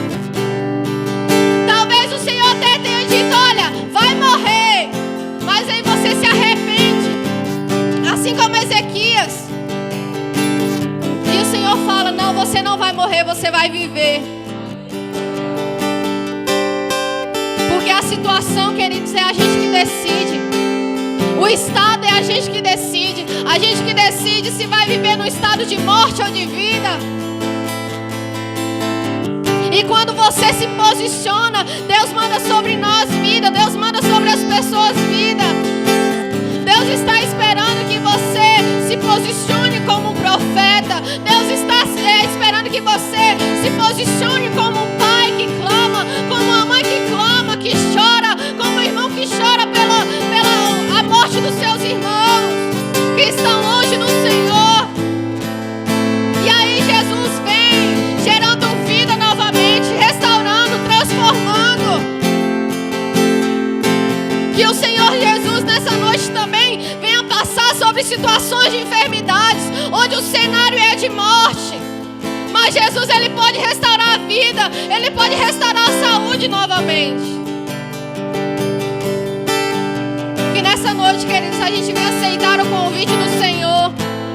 Talvez o Senhor até tenha dito: olha, vai morrer, mas aí você se arrepende, assim como Ezequias. E o Senhor fala: não, você não vai morrer, você vai viver. Porque a situação, queridos, é a gente que decide. O estado é a gente que decide. A gente que decide se vai viver no estado de morte ou de vida. E quando você se posiciona, Deus manda sobre nós vida, Deus manda sobre as pessoas vida. Deus está esperando que você se posicione como um profeta. Deus está esperando que você se posicione como um pai que clama, como uma mãe que clama, que chora, como um irmão que chora pela a morte dos seus irmãos que estão longe do Senhor. E aí Jesus vem gerando vida novamente, restaurando, transformando. Que o Senhor Jesus nessa noite também venha passar sobre situações de enfermidades onde o cenário é de morte, mas Mas Jesus, Ele pode restaurar a vida. Ele pode restaurar a saúde novamente. Que nessa noite, queridos, a gente venha aceitar o convite do Senhor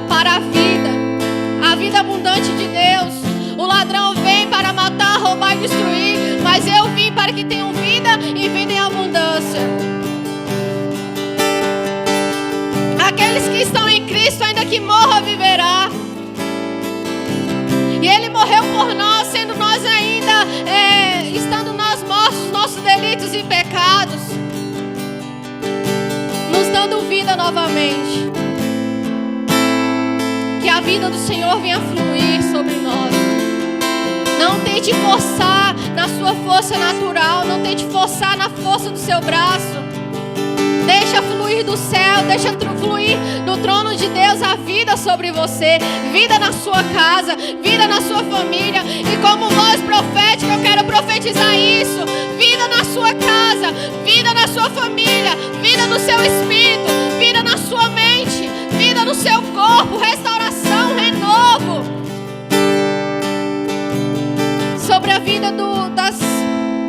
para a vida abundante de Deus. O ladrão vem para matar, roubar e destruir, mas eu vim para que tenham vida e vida em abundância. Aqueles que estão em Cristo, ainda que morra, viverá. E Ele morreu por nós, sendo nós ainda, estando nós mortos, nossos delitos e pecados, nos dando vida novamente. Que a vida do Senhor venha fluir sobre nós. Não tente forçar na sua força natural, não tente forçar na força do seu braço. Deixa fluir do céu, deixa fluir do trono de Deus a vida sobre você, vida na sua casa, vida na sua família. E como voz profética eu quero profetizar isso: vida na sua casa, vida na sua família, vida no seu espírito, vida na sua mente, vida no seu corpo, restauração, renovo. Sobre a vida das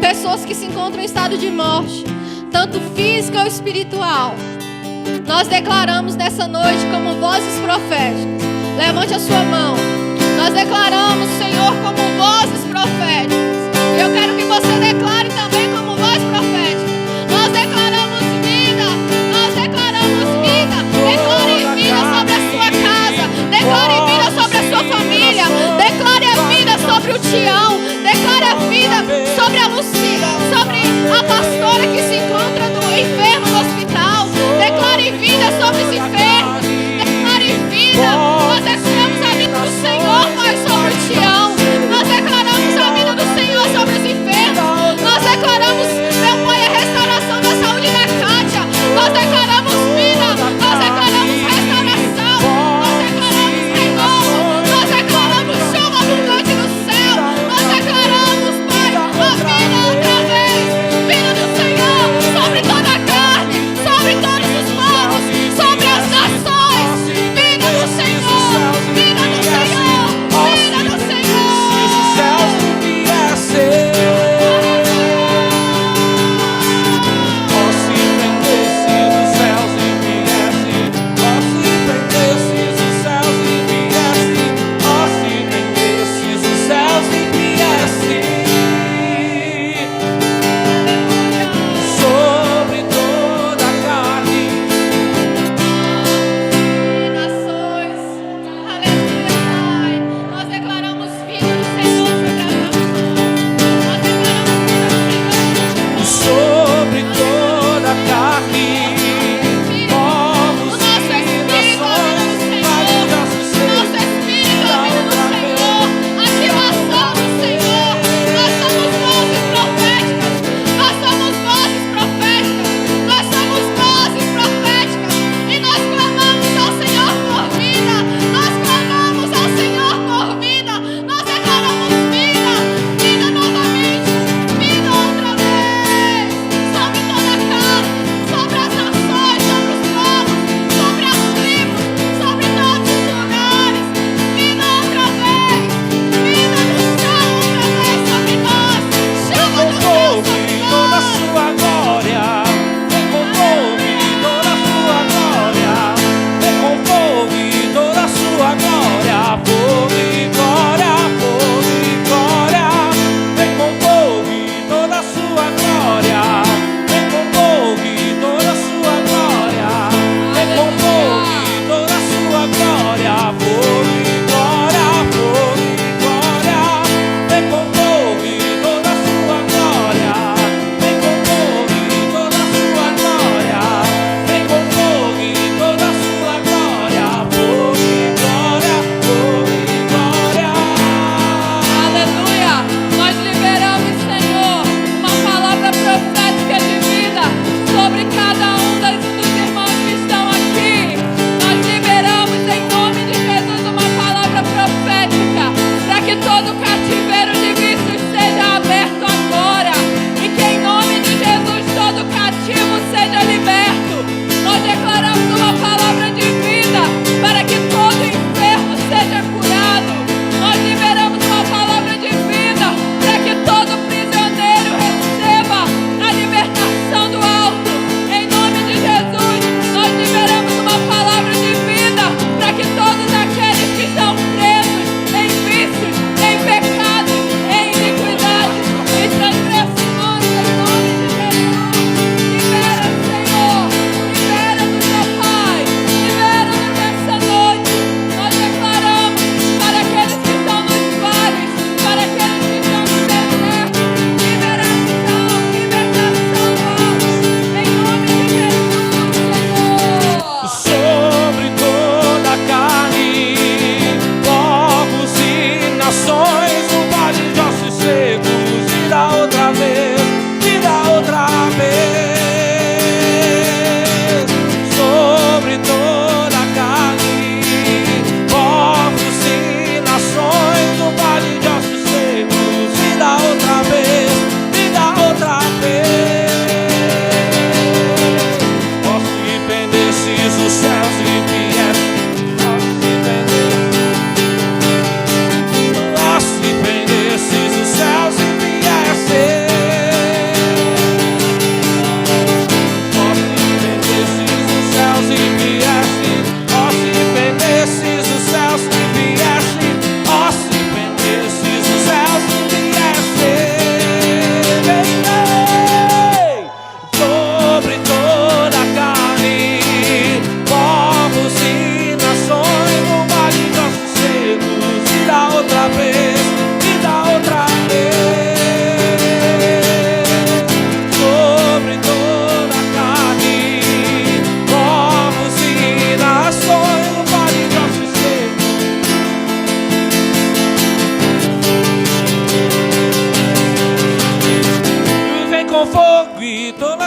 pessoas que se encontram em estado de morte, tanto física ou espiritual, nós declaramos nessa noite como vozes proféticas. Levante a sua mão. Nós declaramos, Senhor, como vozes proféticas. Eu quero que você declare também como voz profética. Nós declaramos vida. Nós declaramos vida. Declare vida sobre a sua casa. Declare vida sobre a sua família. Declare a vida sobre o Tião. Declare a vida sobre a Lucia, sobre a pastora que se encontra enfermo no hospital. Declare vida sobre os enfermos. Declare vida. Nós declaramos a vida do Senhor, Pai, sobre o Tião.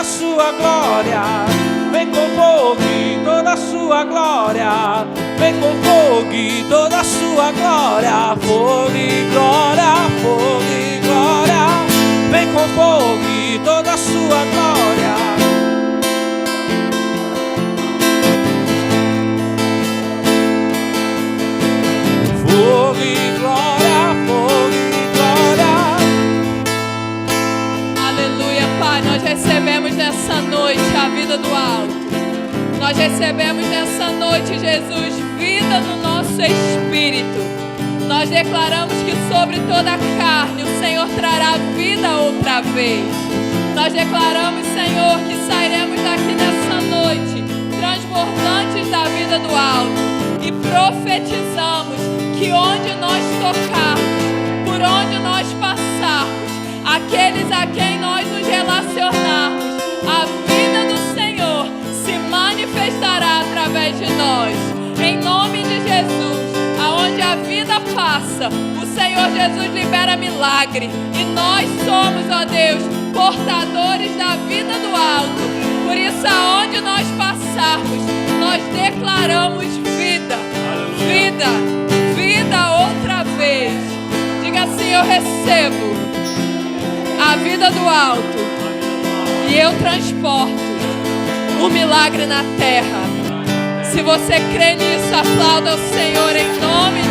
sua glória. Vem com fogo e toda a sua glória. Vem com fogo e toda a sua glória. Fogo e glória, fogo e glória. Vem com fogo e toda a sua glória. Fogo e glória, fogo e glória. Aleluia, Pai, nós recebemos nessa noite a vida do alto. Nós recebemos nessa noite, Jesus, vida no nosso espírito. Nós declaramos que sobre toda a carne o Senhor trará vida outra vez. Nós declaramos, Senhor, que sairemos daqui nessa noite transbordantes da vida do alto. E profetizamos que onde nós tocarmos, por onde nós passarmos, aqueles a quem nós nos relacionarmos, a vida do Senhor se manifestará através de nós. Em nome de Jesus, aonde a vida passa, o Senhor Jesus libera milagre. E nós somos, ó Deus, portadores da vida do alto. Por isso, aonde nós passarmos, nós declaramos vida. Vida, vida outra vez. Diga assim: eu recebo a vida do alto e eu transporto o milagre na terra. Se você crê nisso, aplauda o Senhor em nome de